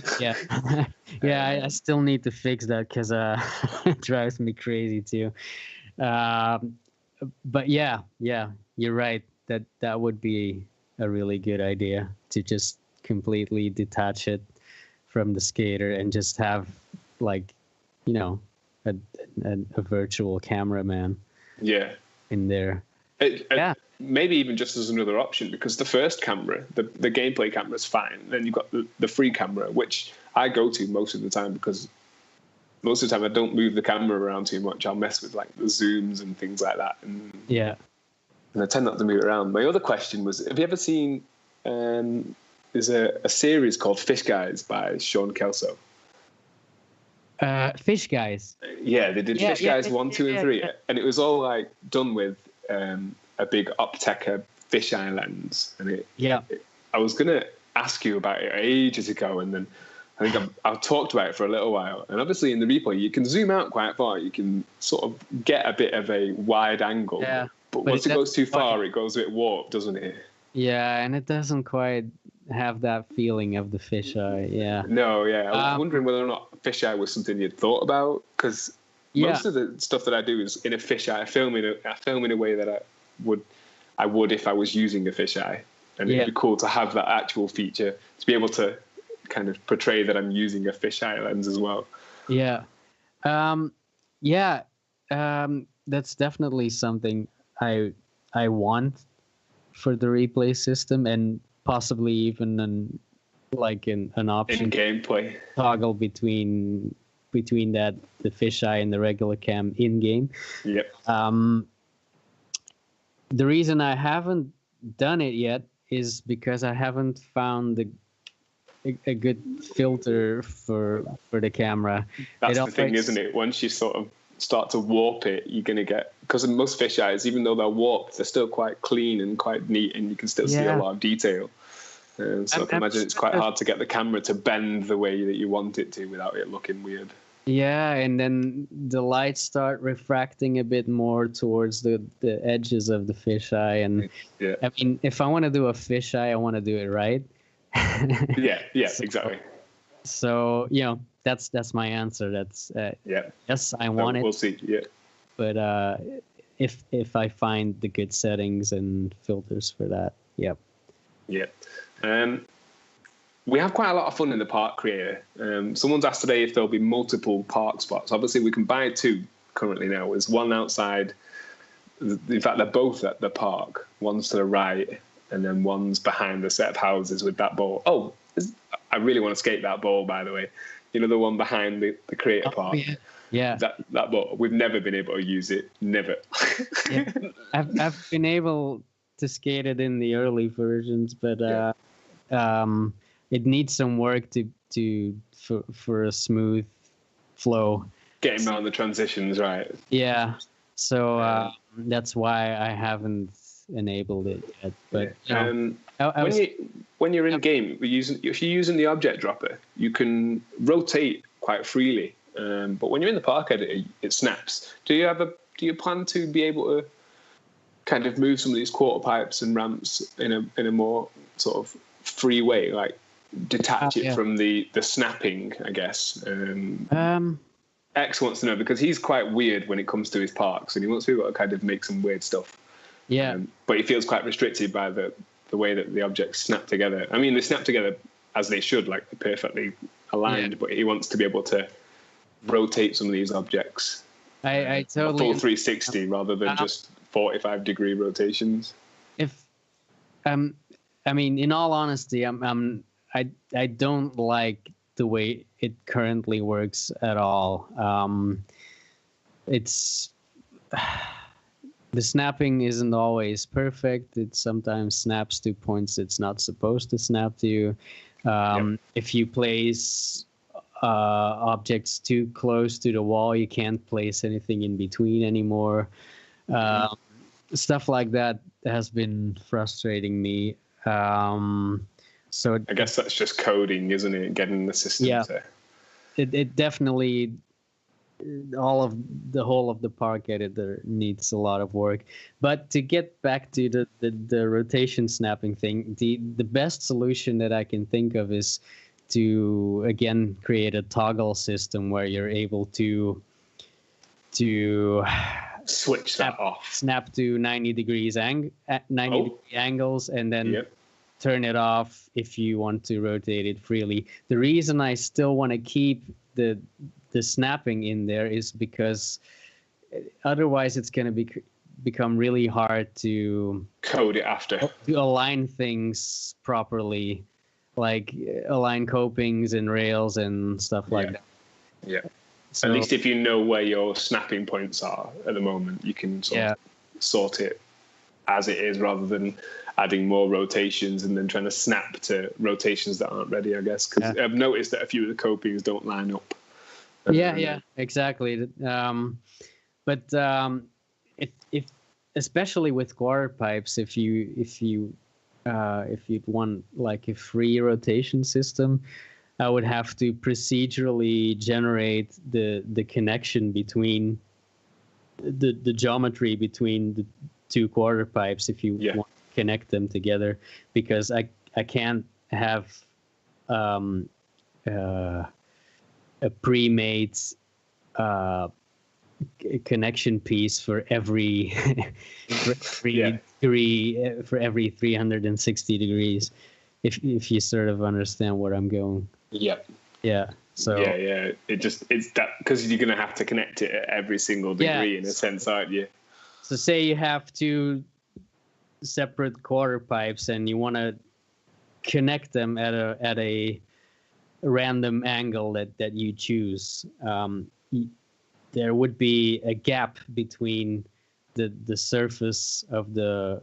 I still need to fix that, because it drives me crazy too. But yeah, you're right. That would be a really good idea to just completely detach it from the skater and just have like, you know, a virtual cameraman. Yeah. In there. Maybe even just as another option, because the first camera, the gameplay camera is fine. Then you've got the free camera, which I go to most of the time, because most of the time I don't move the camera around too much. I'll mess with like the zooms and things like that. And I tend not to move it around. My other question was, have you ever seen, there's a series called Fish Guys by Sean Kelso. Fish Guys. Yeah, they did Fish Guys 1, 2, and 3. And it was all like done with a big Optica fisheye lens. And I was going to ask you about it ages ago, and then I think I've talked about it for a little while. And obviously in the replay, you can zoom out quite far. You can sort of get a bit of a wide angle. Yeah, but once it goes too far, it goes a bit warped, doesn't it? Yeah, and it doesn't quite have that feeling of the fisheye. Yeah. No, yeah. I was wondering whether or not fisheye was something you'd thought about, because most of the stuff that I do is in a fisheye. I film in a way that I would if I was using a fisheye, and it'd be cool to have that actual feature to be able to kind of portray that I'm using a fisheye lens as well. Yeah. That's definitely something I want for the replay system, and possibly even an option in gameplay toggle between that, the fisheye and the regular cam in game. Yep. The reason I haven't done it yet is because I haven't found a good filter for the camera. That's the thing, isn't it? Once you sort of start to warp it, you're going to get, because most fisheyes, even though they're warped, they're still quite clean and quite neat, and you can still see a lot of detail. So I can imagine it's quite hard to get the camera to bend the way that you want it to without it looking weird. Yeah, and then the lights start refracting a bit more towards the edges of the fisheye. And I mean, if I want to do a fisheye, I want to do it right. Exactly. So, that's my answer. That's yes, I want it. We'll see. Yeah. But if I find the good settings and filters for that, yep. Yeah. We have quite a lot of fun in the park creator. Someone's asked today if there'll be multiple park spots. Obviously, we can buy 2 currently now. There's one outside. In fact, they're both at the park. One's to the right, and then one's behind the set of houses with that ball. Oh, I really want to skate that ball, by the way. You know, the one behind the creator park. Yeah. That ball. We've never been able to use it. Never. I've been able to skate it in the early versions, but it needs some work for a smooth flow. Getting around the transitions, right? Yeah. So that's why I haven't enabled it yet. But when you're in game, if you're using the object dropper, you can rotate quite freely. But when you're in the park editor, it snaps. Do you plan to be able to kind of move some of these quarter pipes and ramps in a more sort of free way, like detach it from the snapping, I guess? X wants to know, because he's quite weird when it comes to his parks, and he wants to be able to kind of make some weird stuff. Yeah. But he feels quite restricted by the way that the objects snap together. I mean, they snap together as they should, like they're perfectly aligned, but he wants to be able to rotate some of these objects. I totally full 360 rather than just 45-degree rotations. I mean, in all honesty, I don't like the way it currently works at all. It's the snapping isn't always perfect. It sometimes snaps to points it's not supposed to snap to. If you place objects too close to the wall, you can't place anything in between anymore. Stuff like that has been frustrating me. So I guess that's just coding, isn't it? Getting the system to... It definitely, all of the whole of the park editor needs a lot of work. But to get back to the rotation snapping thing, the best solution that I can think of is to again create a toggle system where you're able to switch that off. Snap to 90 degrees 90 degree angles, and then turn it off if you want to rotate it freely. The reason I still want to keep the snapping in there is because otherwise it's going to become really hard to code it after, to align things properly, like align copings and rails and stuff like that. Yeah. So, at least if you know where your snapping points are at the moment, you can sort it as it is, rather than adding more rotations and then trying to snap to rotations that aren't ready, I guess. Because I've noticed that a few of the copings don't line up. Yeah, exactly. But if especially with quarter pipes, if you'd want like a free rotation system, I would have to procedurally generate the connection between the geometry between the two quarter pipes if you want to connect them together, because I can't have a pre-made connection piece for every degree, for every 360 degrees, if you sort of understand where I'm going. So it's that, because you're gonna have to connect it at every single degree in a sense, aren't you? So say you have two separate quarter pipes and you want to connect them at a random angle that you choose. There would be a gap between the surface of the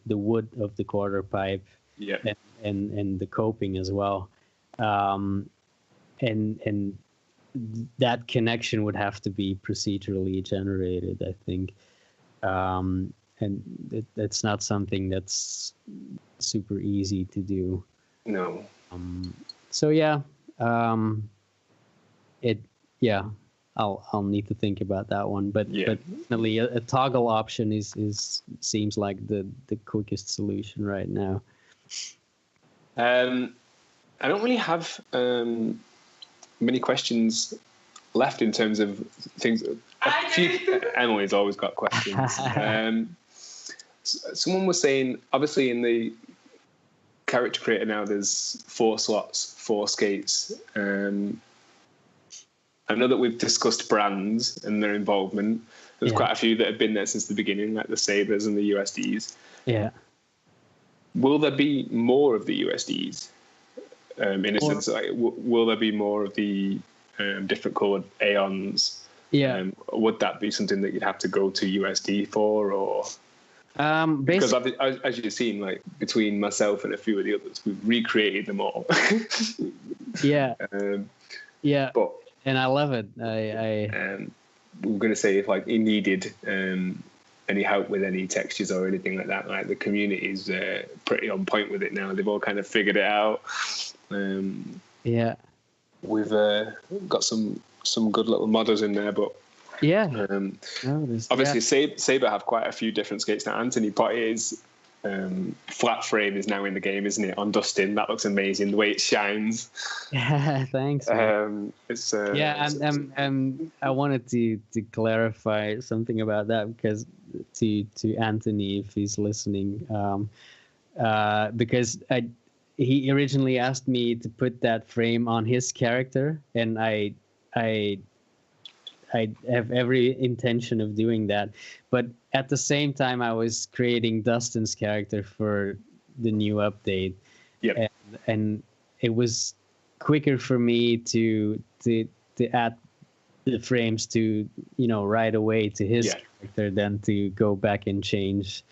wood of the quarter pipe and the coping as well. And that connection would have to be procedurally generated, I think. And it's not something that's super easy to do. No. I'll need to think about that one, but definitely a toggle option seems like the quickest solution right now. I don't really have many questions left in terms of things. Emily's always got questions. Someone was saying, obviously in the character creator now, there's 4 slots, 4 skates. I know that we've discussed brands and their involvement. There's quite a few that have been there since the beginning, like the Sabres and the USDs. Yeah. Will there be more of the USDs? In a sense, like, will there be more of the different coloured Aeons? Yeah. Would that be something that you'd have to go to USD for, or? Because as you've seen, like between myself and a few of the others, we've recreated them all. But. And I love it. We were going to say if like he needed any help with any textures or anything like that. Like the community's pretty on point with it now. They've all kind of figured it out. We've got some good little modders in there, but obviously Sabre have quite a few different skates now. Anthony Pottier's flat frame is now in the game, isn't it? On Dustin, that looks amazing. The way it shines. Yeah, thanks. It's I wanted to clarify something about that, because to Anthony, if he's listening, because he originally asked me to put that frame on his character, and I have every intention of doing that, but at the same time I was creating Dustin's character for the new update. And it was quicker for me to add the frames to right away to his character than to go back and change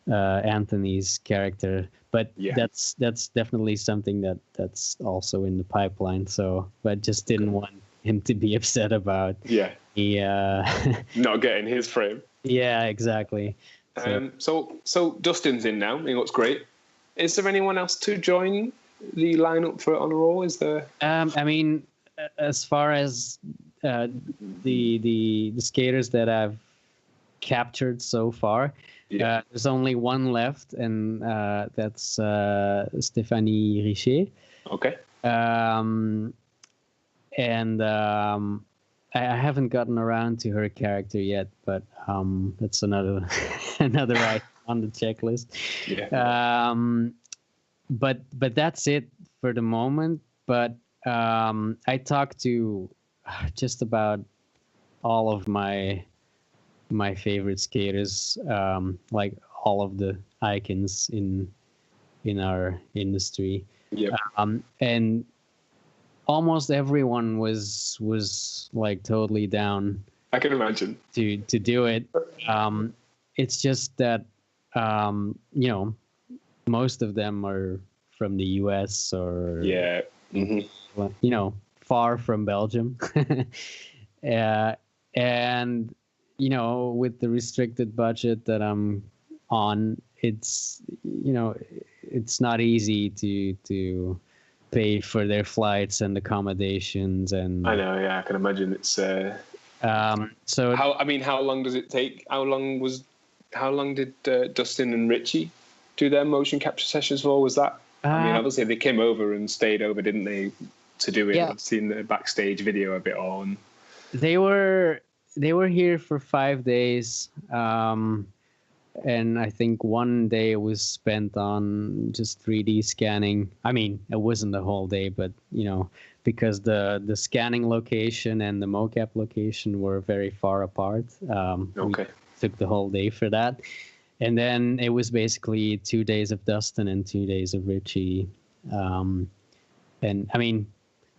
Anthony's character. But that's definitely something that's also in the pipeline. So, but just didn't want him to be upset about not getting his frame. Yeah, exactly. So Dustin's in now. He looks great. Is there anyone else to join the lineup for On a Roll? Is there? I mean, as far as the skaters that I've captured so far, there's only one left, and that's Stéphanie Richer. Okay. And I haven't gotten around to her character yet, but that's another another item on the checklist. Yeah. But that's it for the moment. But I talked to just about all of my favorite skaters, like all of the icons in our industry. Yeah. And almost everyone was like totally down I can imagine to do it. It's just that you know, most of them are from the US or yeah. Mm-hmm. you know, far from Belgium. And you know, with the restricted budget that I'm on, it's, you know, it's not easy to pay for their flights and accommodations. And I know, yeah, I can imagine. It's so how long does it take? How long did Dustin and Richie do their motion capture sessions for? Was that, I mean, obviously they came over and stayed over, didn't they, to do it? Yeah. I've seen the backstage video of it all. And they were here for 5 days. And I think one day was spent on just 3D scanning. I mean, it wasn't the whole day, but you know, because the scanning location and the mocap location were very far apart. okay. We took the whole day for that. And then it was basically 2 days of Dustin and 2 days of Richie. And I mean,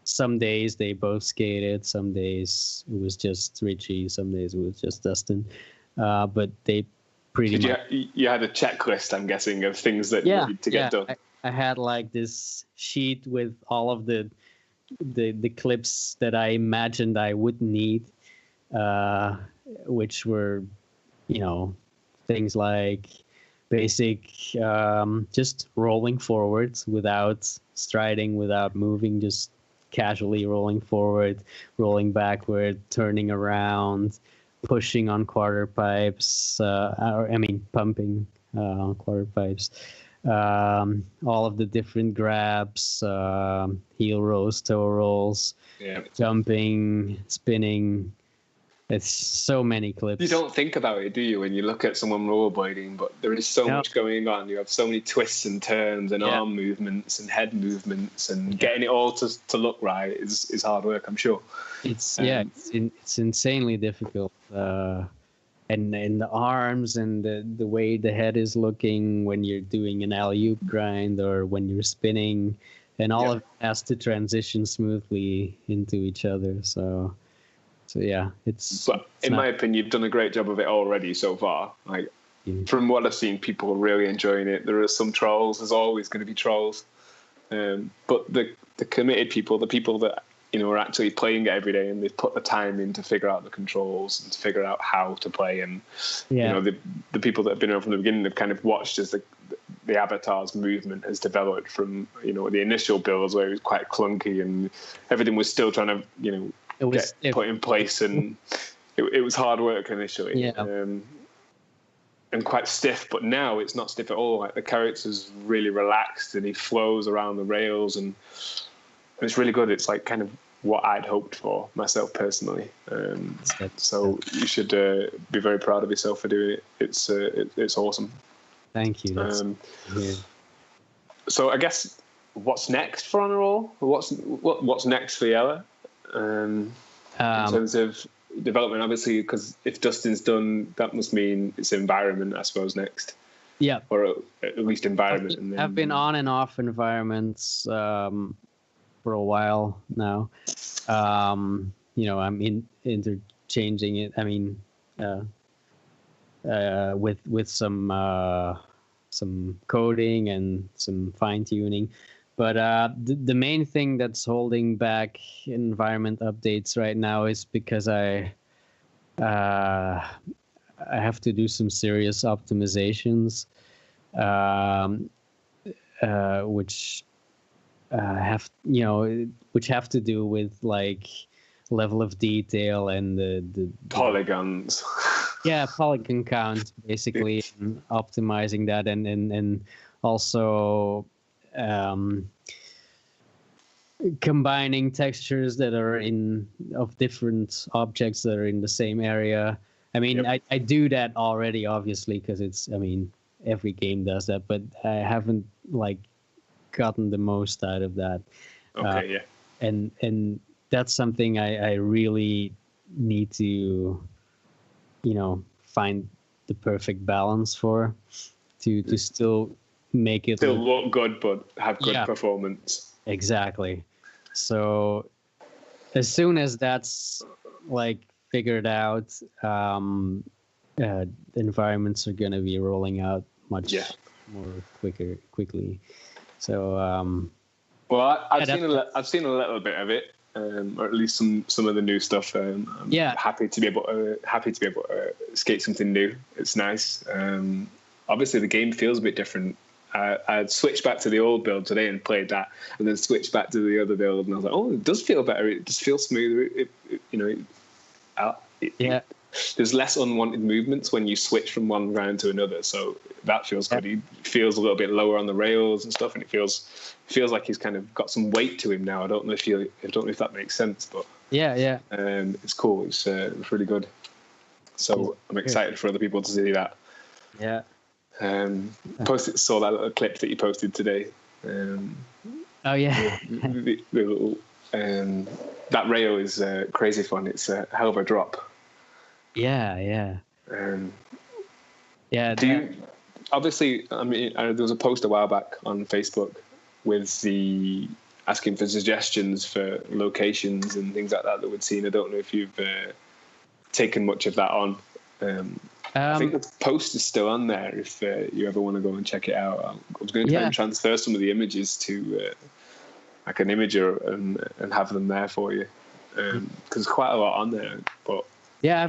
some days they both skated, some days it was just Richie, some days it was just Dustin. But they pretty much... You had a checklist, I'm guessing, of things that needed to get done. I had like this sheet with all of the clips that I imagined I would need, which were, you know, things like basic just rolling forwards without striding, without moving, just casually rolling forward, rolling backward, turning around, pushing on quarter pipes, pumping on quarter pipes, all of the different grabs, heel rolls, toe rolls, jumping, spinning. It's so many clips. You don't think about it, do you, when you look at someone rollerblading? But there is so much going on. You have so many twists and turns and arm movements and head movements, and getting it all to look right is hard work, I'm sure. It's it's insanely difficult. And the arms and the way the head is looking when you're doing an alley-oop grind or when you're spinning, and all of it has to transition smoothly into each other. So yeah, But in my opinion, you've done a great job of it already so far. Like from what I've seen, people are really enjoying it. There are some trolls. There's always going to be trolls, but the committed people, the people that, you know, are actually playing it every day, and they've put the time in to figure out the controls and to figure out how to play. And you know, the people that have been around from the beginning have kind of watched as the avatar's movement has developed from, you know, the initial builds where it was quite clunky and everything was still trying to, you know, get put in place, and it was hard work initially, and quite stiff. But now it's not stiff at all. Like the character's really relaxed and he flows around the rails, and it's really good. It's like kind of what I'd hoped for myself personally. So you should be very proud of yourself for doing it. It's awesome. Thank you. So I guess what's next for Honor Roll? What's next for Jelle? In terms of development, obviously, because if Dustin's done, that must mean it's environment, I suppose, next. Yeah. Or at least environment. I've been on and off environments for a while now. You know, I'm interchanging it. I mean, with some coding and some fine tuning. But the main thing that's holding back environment updates right now is because I have to do some serious optimizations, which have to do with like level of detail and the polygons. Yeah, polygon count basically, and optimizing that, and also combining textures that are of different objects that are in the same area. I mean, Yep. I do that already, obviously, because every game does that, but I haven't like gotten the most out of that. Okay, yeah. And that's something I really need to, find the perfect balance for, to still make it Still look good, but have good Yeah. performance. Exactly. So as soon as that's like figured out, environments are gonna be rolling out much more quickly. So Well, I've Yeah, seen a little bit of it, or at least some of the new stuff. I'm happy to be able to skate something new. It's nice. Obviously, the game feels a bit different. I switched back to the old build today and played that, and then switched back to the other build, and I was like, oh, it does feel better. It just feels smoother. There's less unwanted movements when you switch from one round to another, so that feels good. He feels a little bit lower on the rails and stuff, and it feels like he's kind of got some weight to him now. I don't know if that makes sense, but it's cool. It's really good. So I'm excited for other people to see that. Yeah. Saw that little clip that you posted today. Oh yeah. The little that rail is crazy fun. It's a hell of a drop. Yeah. Do you obviously? I mean, there was a post a while back on Facebook with the asking for suggestions for locations and things like that we'd seen. I don't know if you've taken much of that on. I think the post is still on there if you ever want to go and check it out. I was going to try and transfer some of the images to like an imager and have them there for you, because there's quite a lot on there. But yeah,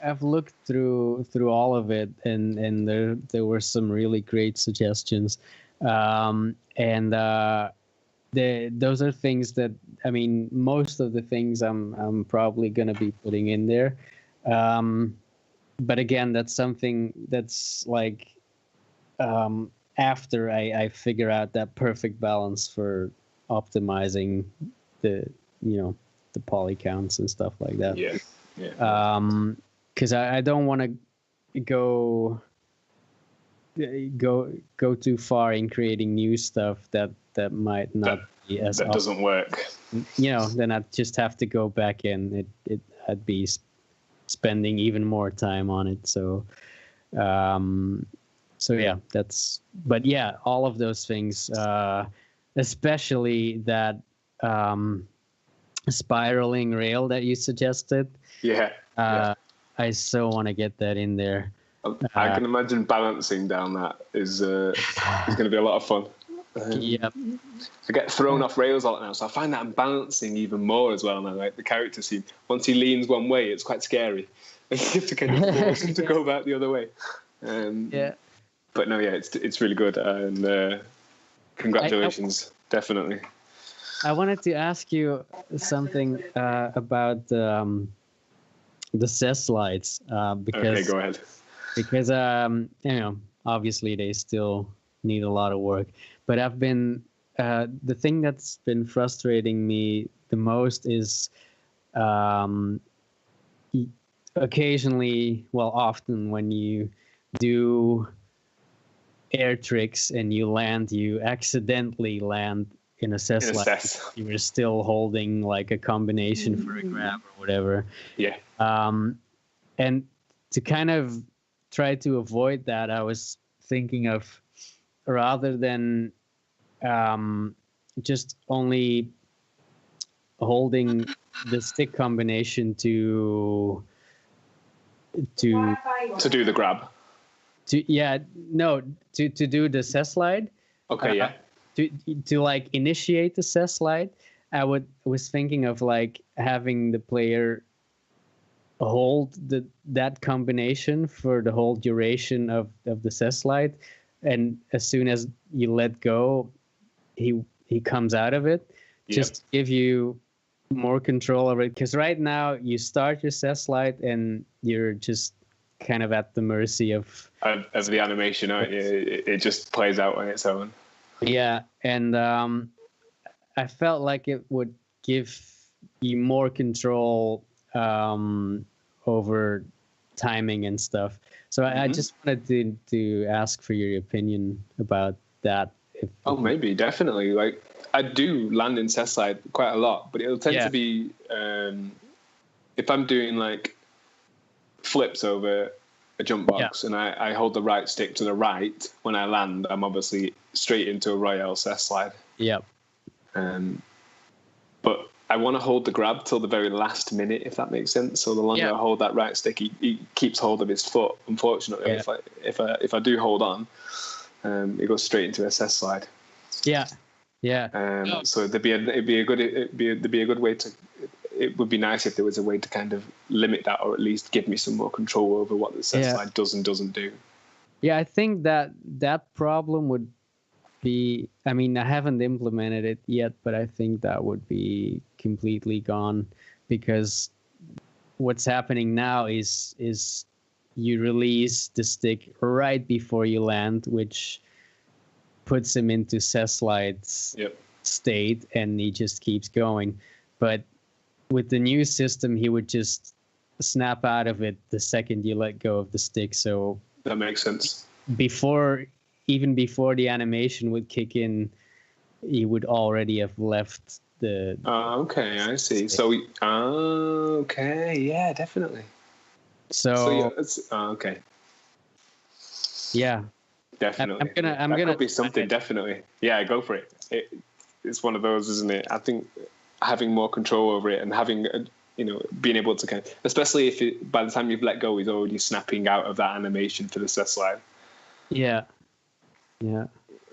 I've looked through all of it, and there were some really great suggestions, and those are things that, I mean, most of the things I'm probably gonna be putting in there. But again, that's something that's like after I figure out that perfect balance for optimizing the poly counts and stuff like that. Yeah. Because I don't want to go too far in creating new stuff that might not be as that doesn't work. Then I'd just have to go back in. I'd be spending even more time on it. So yeah, all of those things, especially that spiraling rail that you suggested. I so want to get that in there. I can imagine balancing down that is going to be a lot of fun. I get thrown off rails a lot now, so I find that I'm balancing even more as well now. Like the character scene, once he leans one way, it's quite scary. You have to kind of force him to go back the other way. But no, it's really good, and congratulations, definitely. I wanted to ask you something about the CES slides, because okay, go ahead. Because obviously they still need a lot of work. But I've been the thing that's been frustrating me the most is often when you do air tricks and you accidentally land in a CES slide. You're still holding like a combination for a grab or whatever. Yeah. And to kind of try to avoid that, I was thinking of, rather than just only holding the stick combination to do the grab. To do the CES slide. Okay, To like initiate the CES slide, I was thinking of like having the player hold that combination for the whole duration of the CES slide, and as soon as you let go, he comes out of it. Just to give you more control over it, because right now you start your CES slide and you're just kind of at the mercy of the animation. It just plays out on its own. Yeah, and I felt like it would give you more control over timing and stuff. So I just wanted to ask for your opinion about that. Maybe, definitely. Like, I do land in cess slide quite a lot, but it'll tend to be if I'm doing like flips over a jump box and I hold the right stick to the right when I land, I'm obviously straight into a Royale cess slide. Yep. But I want to hold the grab till the very last minute, if that makes sense. So the longer I hold that right stick, he keeps hold of his foot. Unfortunately, if I do hold on, it goes straight into a cess slide. Yeah, yeah. So it'd be a good way to. It would be nice if there was a way to kind of limit that, or at least give me some more control over what the cess slide does and doesn't do. Yeah, I think that problem would be. I mean, I haven't implemented it yet, but I think that would be completely gone, because what's happening now is you release the stick right before you land, which puts him into cess slides state, and he just keeps going. But with the new system, he would just snap out of it the second you let go of the stick. So that makes sense. Even before the animation would kick in, he would already have left the. Okay, I see. So, okay, yeah, definitely. So yeah, it's okay. Yeah, definitely. I'm gonna. Could be something. Definitely. Yeah, go for it. It's one of those, isn't it? I think having more control over it and having, being able to especially if by the time you've let go, he's already snapping out of that animation for the cess slide. Yeah. Yeah.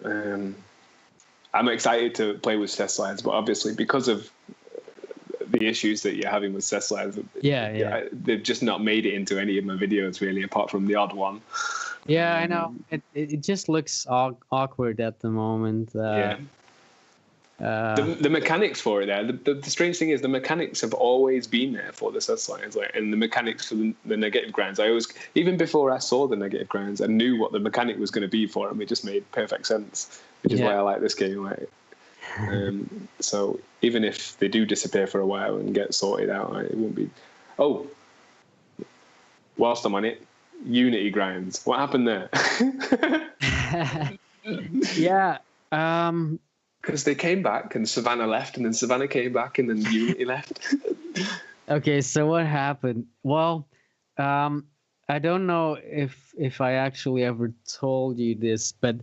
I'm excited to play with cess slides, but obviously because of the issues that you're having with cess slides, they've just not made it into any of my videos really, apart from the odd one. Yeah, I know. It just looks awkward at the moment. The mechanics for it there. The strange thing is the mechanics have always been there for the cess slides, and the mechanics for the negative grinds. Even before I saw the negative grinds, I knew what the mechanic was going to be for them. It just made perfect sense, which is why I like this game. So even if they do disappear for a while and get sorted out, it won't be. Oh, whilst I'm on it, Unity grinds. What happened there? Yeah. Because they came back and Savannah left, and then Savannah came back and then Unity left. Okay, so what happened? Well, I don't know if I actually ever told you this, but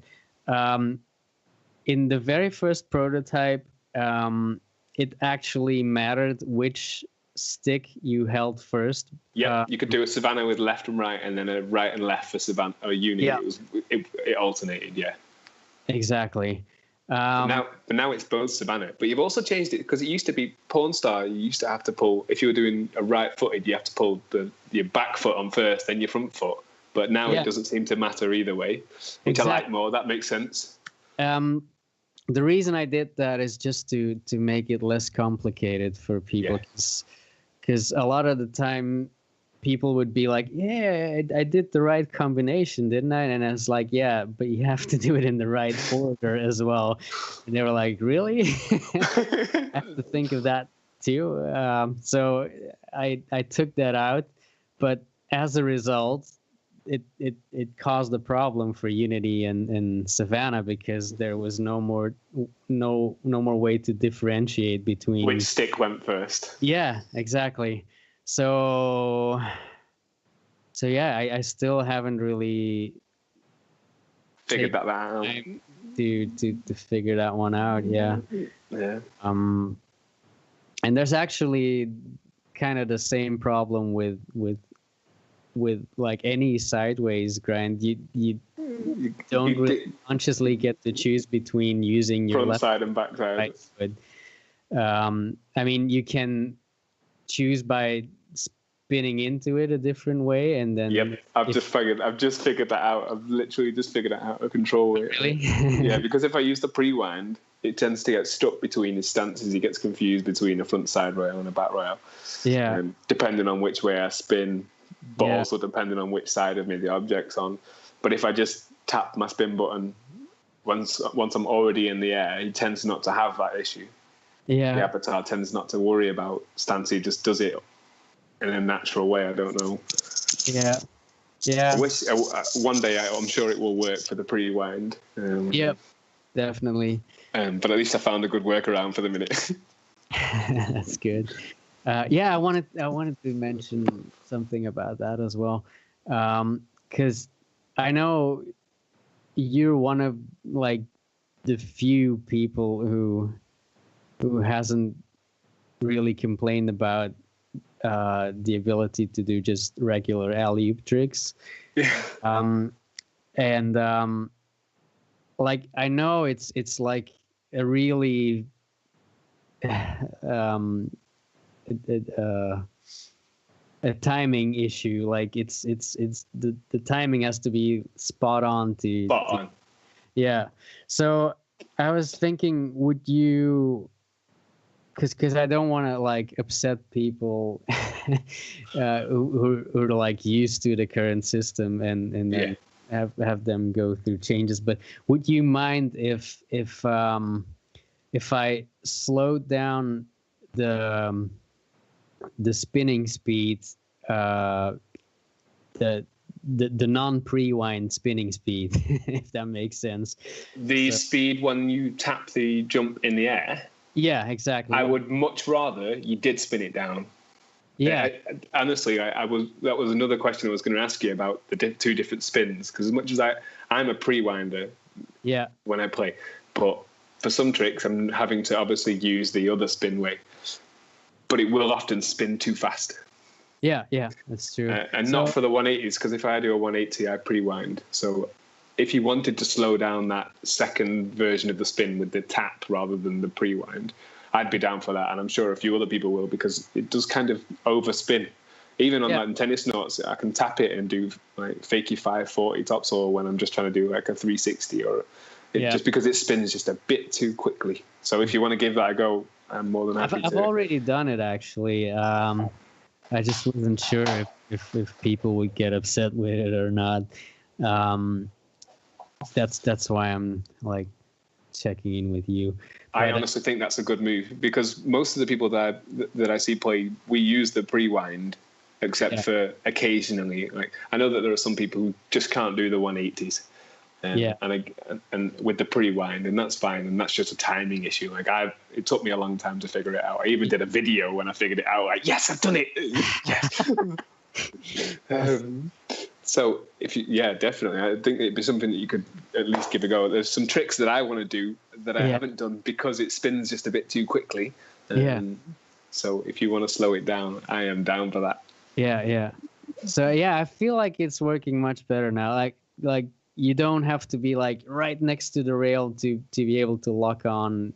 in the very first prototype, it actually mattered which stick you held first. Yeah, you could do a Savannah with left and right, and then a right and left for Savannah or Unity. Yeah. It alternated. Yeah, exactly. But now it's both Savannah. But you've also changed it, because it used to be Porn Star. You used to have to pull, if you were doing a right-footed, you have to pull your back foot on first, then your front foot. But now it doesn't seem to matter either way, which I like more. That makes sense. The reason I did that is just to make it less complicated for people, because a lot of the time people would be like, yeah, I did the right combination, didn't I? And I was like, yeah, but you have to do it in the right order as well. And they were like, really? I have to think of that too. So I took that out, but as a result, it caused a problem for Unity and Savannah, because there was no more way to differentiate between which stick went first. Yeah, exactly. So yeah, I still haven't really figured that out. To figure that one out. Yeah. And there's actually kind of the same problem with like any sideways grind. You don't really consciously get to choose between using your front left side and back side. Right foot. I mean, you can choose by spinning into it a different way, and then I've just figured that out. I've literally just figured it out, a control way. Really? Yeah, because if I use the pre-wind, it tends to get stuck between his stances. He gets confused between a front side rail and a back rail. Yeah. Depending on which way I spin, but also depending on which side of me the object's on. But if I just tap my spin button once I'm already in the air, he tends not to have that issue. Yeah. The avatar tends not to worry about stance. He just does it in a natural way. I don't know. Yeah. Yeah. I wish one day I'm sure it will work for the pre-wind. Yep. Definitely. But at least I found a good workaround for the minute. That's good. Yeah, I wanted to mention something about that as well, because I know you're one of like the few people who hasn't really complained about the ability to do just regular alley-oop tricks. Yeah. And like I know it's like a really a timing issue. Like it's the timing has to be spot on to Spot on. yeah. So I was thinking, would you, because I don't want to like upset people who are like used to the current system and then have them go through changes. But would you mind if I slowed down the spinning speed, the non-pre-wind spinning speed, if that makes sense? The speed when you tap the jump in the air. Yeah, exactly. I would much rather you did spin it down. Yeah. Honestly, that was another question I was going to ask you about the two different spins, because as much as I'm a pre-winder. Yeah. When I play, but for some tricks I'm having to obviously use the other spin way, but it will often spin too fast. Yeah, that's true. And not for the 180s, because if I do a 180, I pre-wind. So if you wanted to slow down that second version of the spin with the tap rather than the pre-wind, I'd be down for that, and I'm sure a few other people will, because it does kind of overspin. Even on like tennis notes, I can tap it and do like fakie 540 topsoil when I'm just trying to do like a 360 or just because it spins just a bit too quickly. So if you want to give that a go, I'm more than happy to. I've already done it actually. I just wasn't sure if people would get upset with it or not. That's why I'm like checking in with you. But I honestly think that's a good move, because most of the people that I see play, we use the pre-wind, except for occasionally. Like I know that there are some people who just can't do the 180s. And with the pre-wind, and that's fine, and that's just a timing issue. Like it took me a long time to figure it out. I even did a video when I figured it out. Like, yes, I've done it. Yes. So definitely, I think it'd be something that you could at least give a go. There's some tricks that I want to do that I haven't done because it spins just a bit too quickly. So if you want to slow it down, I am down for that. Yeah. So I feel like it's working much better now. Like you don't have to be like right next to the rail to be able to lock on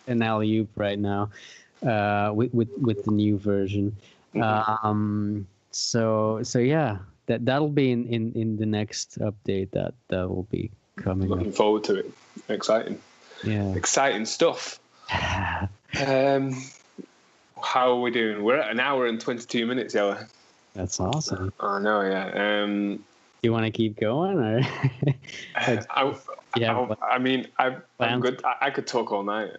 an alley-oop right now with the new version. So that'll be in the next update that will be coming. Looking forward to it. Exciting. Yeah. Exciting stuff. How are we doing? We're at 1 hour and 22 minutes, Jelle. That's awesome. I know, yeah. You want to keep going, or? I mean, I'm good. I could talk all night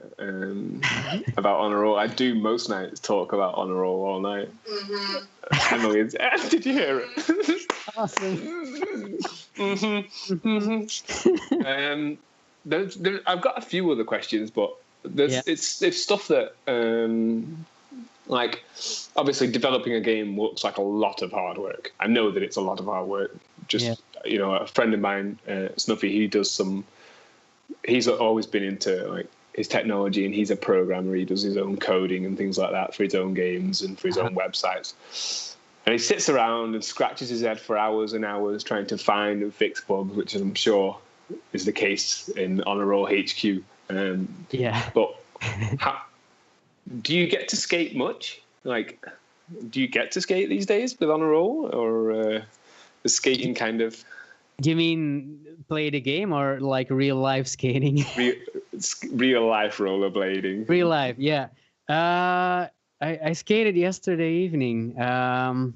about Honor Roll. I do most nights talk about Honor Roll all night. Mm-hmm. Emily's. Did you hear it? Awesome. I've got a few other questions, but it's stuff that like obviously developing a game looks like a lot of hard work. I know that it's a lot of hard work. A friend of mine, Snuffy, he's always been into like his technology, and he's a programmer. He does his own coding and things like that for his own games and for his own websites. And he sits around and scratches his head for hours and hours trying to find and fix bugs, which I'm sure is the case in Honor Roll HQ. But do you get to skate much? Like, do you get to skate these days with Honor Roll, or the skating kind of? Do you mean play the game or like real life skating? Real life rollerblading. Real life, yeah. I skated yesterday evening. I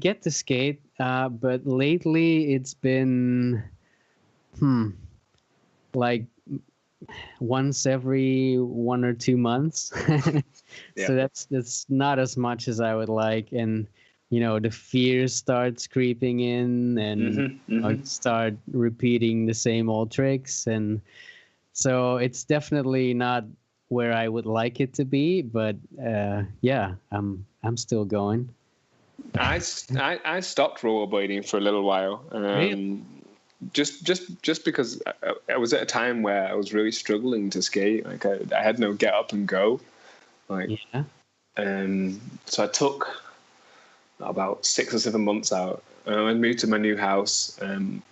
get to skate, but lately it's been like once every 1 or 2 months. Yeah. So that's not as much as I would like, and the fear starts creeping in, and I start repeating the same old tricks, and so it's definitely not where I would like it to be, but yeah, I'm still going. I stopped rollerblading for a little while. Really? Just because I was at a time where I was really struggling to skate. Like I had no get up and go. Like, Yeah. so I took about 6 or 7 months out. I moved to my new house.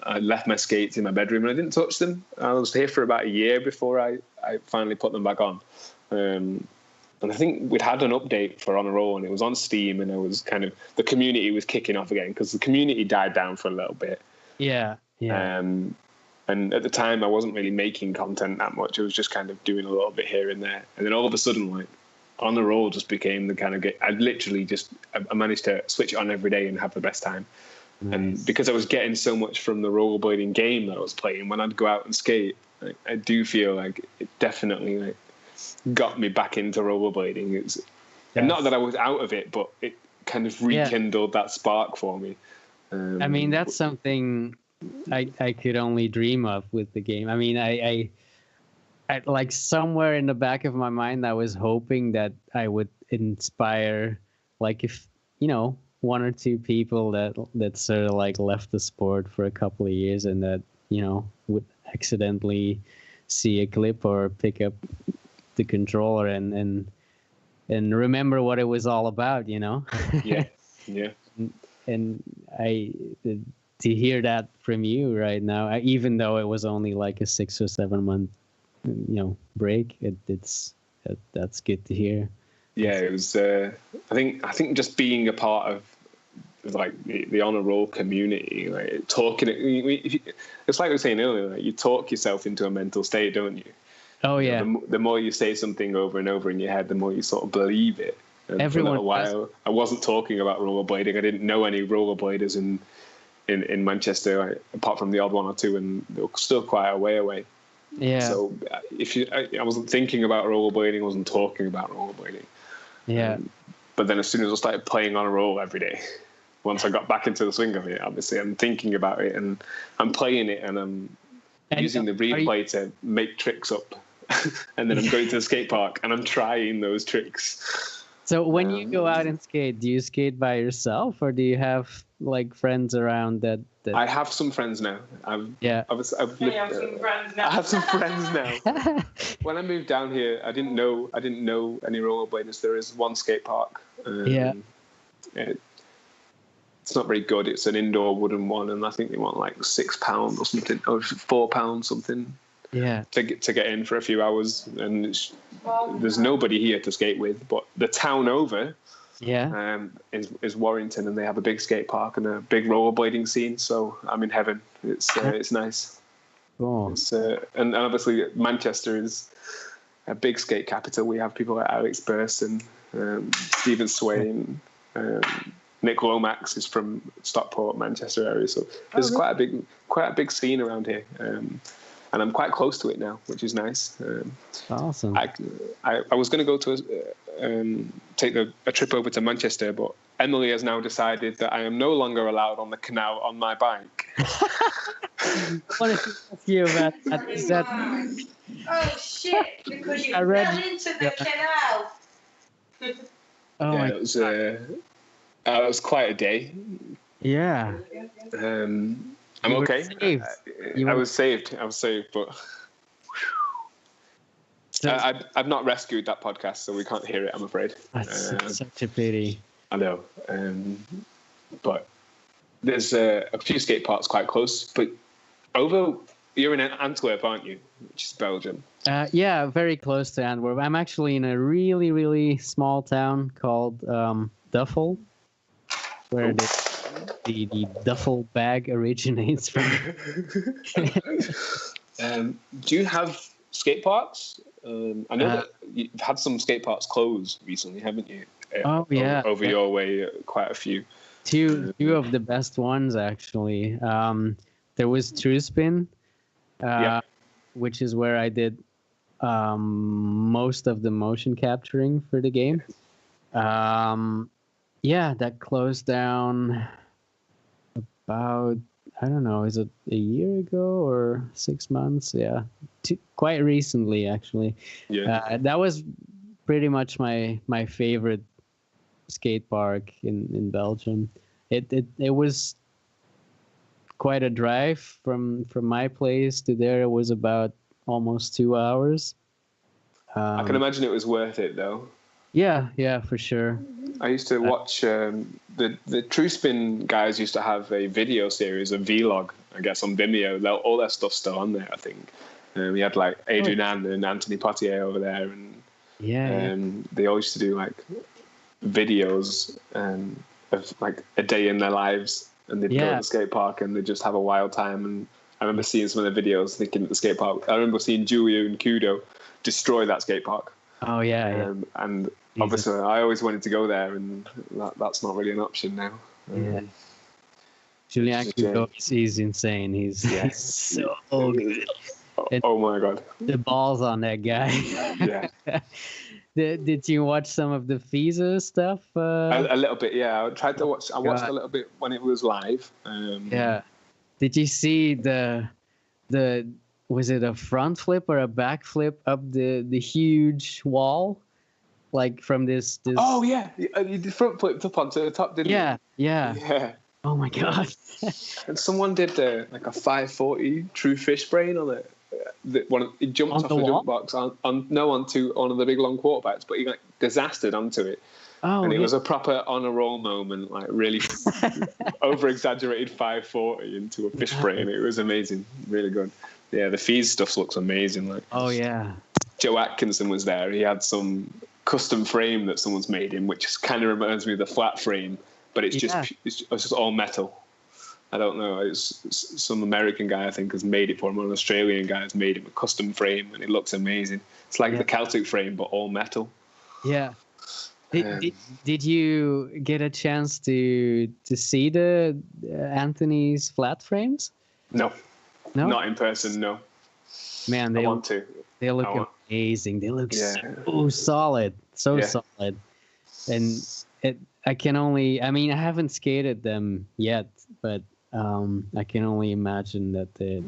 I left my skates in my bedroom and I didn't touch them. I was here for about a year before I finally put them back on. And I think we'd had an update for On a Roll, and it was on Steam, and it was kind of, the community was kicking off again, because the community died down for a little bit. Yeah. And at the time I wasn't really making content that much. I was just kind of doing a little bit here and there. And then all of a sudden, like, On the Roll just became the kind of I literally I managed to switch it on every day and have the best time. Nice. And because I was getting so much from the rollerblading game that I was playing, when I'd go out and skate, I do feel like it definitely like got me back into rollerblading. It's and not that I was out of it, but it kind of rekindled that spark for me. I mean, that's something I could only dream of with the game. I mean, I like, somewhere in the back of my mind, I was hoping that I would inspire, like, if 1 or 2 people that sort of like left the sport for a couple of years, and that would accidentally see a clip or pick up the controller and remember what it was all about. Yeah. And to hear that from you right now, even though it was only like a 6 or 7 month break, that's good to hear. Yeah, it was I think just being a part of like the On a Roll community, like talking it's like we were saying earlier, like, you talk yourself into a mental state, don't you? Oh yeah. The more you say something over and over in your head, the more you sort of believe it. And for a little while, I wasn't talking about rollerblading. I didn't know any rollerbladers in Manchester, like, apart from the odd 1 or 2, and they were still quite a way away. Yeah. So I wasn't thinking about rollerblading, I wasn't talking about rollerblading. Yeah. But then as soon as I started playing On a Roll every day, once I got back into the swing of it, obviously I'm thinking about it, and I'm playing it, and I'm using the replay to make tricks up. And then I'm going to the skate park and I'm trying those tricks. So when you go out and skate, do you skate by yourself, or do you have like friends around that... I have some friends now. I have some friends now. When I moved down here, I didn't know any rollerbladers. There is one skate park. It's not very good. It's an indoor wooden one, and I think they want like £6 or something, or £4 something. Yeah. To get in for a few hours, and there's nobody here to skate with. But the town over, is Warrington, and they have a big skate park and a big rollerblading scene. So I'm in heaven. It's nice. Cool. And obviously Manchester is a big skate capital. We have people like Alex Burson, Stephen Swain, Nick Lomax is from Stockport, Manchester area. So there's quite a big scene around here. And I'm quite close to it now, which is nice. Awesome. I was going to go to take a trip over to Manchester, but Emily has now decided that I am no longer allowed on the canal on my bike. I wanted to ask you about that. Is that... Oh shit! Because you fell into the canal. Oh yeah, it was quite a day. Yeah. I'm okay. Saved. I was saved, but I've not rescued that podcast, so we can't hear it, I'm afraid. That's such a pity. I know. But there's a few skate parks quite close. But you're in Antwerp, aren't you? Which is Belgium. Yeah, very close to Antwerp. I'm actually in a really, really small town called Duffel, where the duffel bag originates from. Do you have skate parks? I know that you've had some skate parks close recently, haven't you? Over your way, quite a few. Two of the best ones, actually. There was True Spin, which is where I did most of the motion capturing for the game. Yeah, that closed down about, I don't know, is it a year ago or 6 months? Yeah, quite recently actually. Yeah. That was pretty much my favorite skate park in Belgium. It was quite a drive from my place to there. It was about almost 2 hours. I can imagine it was worth it though. Yeah, for sure. I used to watch the True Spin guys used to have a video series, a vlog, I guess, on Vimeo. All their stuff's still on there, I think. We had like Adrian and Anthony Potier over there, and they all used to do like videos of like a day in their lives, and they'd go to the skate park and they'd just have a wild time. And I remember seeing some of the videos, thinking at the skate park. I remember seeing Julia and Kudo destroy that skate park. Oh yeah. And obviously, I always wanted to go there, and that's not really an option now. Julian Kudo, he's insane. He's so good. Oh my god, the balls on that guy. Yeah. Did you watch some of the FISA stuff? A little bit, yeah. I tried to watch. I watched a little bit when it was live. Did you see the was it a front flip or a back flip up the huge wall, like from this? Oh yeah, you did front flipped up onto the top, didn't you? Yeah. Oh my god! And someone did like a 540 true fish brain on it. He jumped off the jump box onto one of the big long quarterbacks, but he like disastered onto it. Oh, and it was a proper on a roll moment, like really over exaggerated 540 into a fish brain. It was amazing, really good. Yeah, the Fees stuff looks amazing. Like, oh yeah, Joe Atkinson was there. He had some custom frame that someone's made him, which kind of reminds me of the flat frame, but it's just all metal. I don't know. It's some American guy, I think, has made it for him, or an Australian guy has made him a custom frame, and it looks amazing. It's like the Celtic frame, but all metal. Yeah. Did you get a chance to see the Anthony's flat frames? No, not in person. No. Man, I want to. They look amazing. They look so solid, solid, and I can only. I mean, I haven't skated them yet, but I can only imagine that they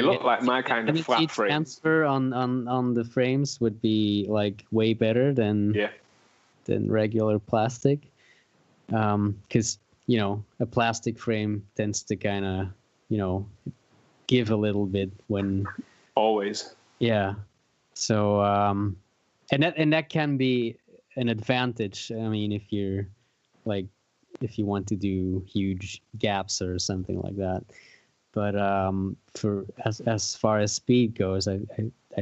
look like my kind of flat frames. Transfer on the frames would be like way better than regular plastic, because a plastic frame tends to kind of give a little bit when always. Yeah, so and that can be an advantage. I mean, if you want to do huge gaps or something like that. But for as far as speed goes, I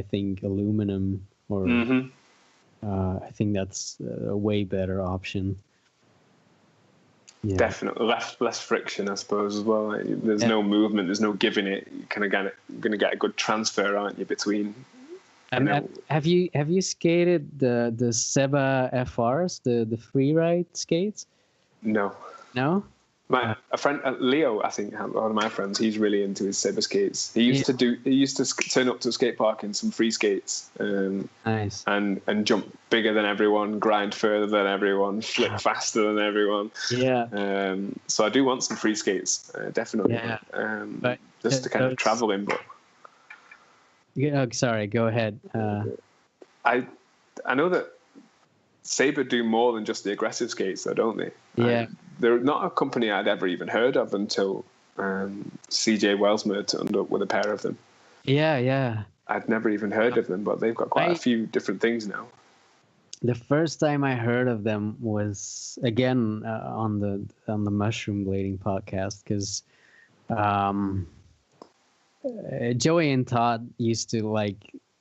think aluminum or I think that's a way better option. Yeah. Definitely less friction, I suppose, as well. There's no movement, there's no giving it. You're kind of going to get a good transfer, aren't you, between? Have you skated the Seba FRs, the free ride skates? No. A friend Leo, I think, one of my friends, he's really into his Seba skates. He used to turn up to a skate park in some free skates, nice, and jump bigger than everyone, grind further than everyone, flip faster than everyone. Yeah. So I do want some free skates, definitely. Yeah. But just to kind of travel in, but. Yeah. Sorry. Go ahead. I know that Sabre do more than just the aggressive skates, though, don't they? Yeah. They're not a company I'd ever even heard of until CJ Wellsmer turned up with a pair of them. Yeah. I'd never even heard of them, but they've got quite a few different things now. The first time I heard of them was again on the Mushroom Blading podcast, because Joey and Todd used to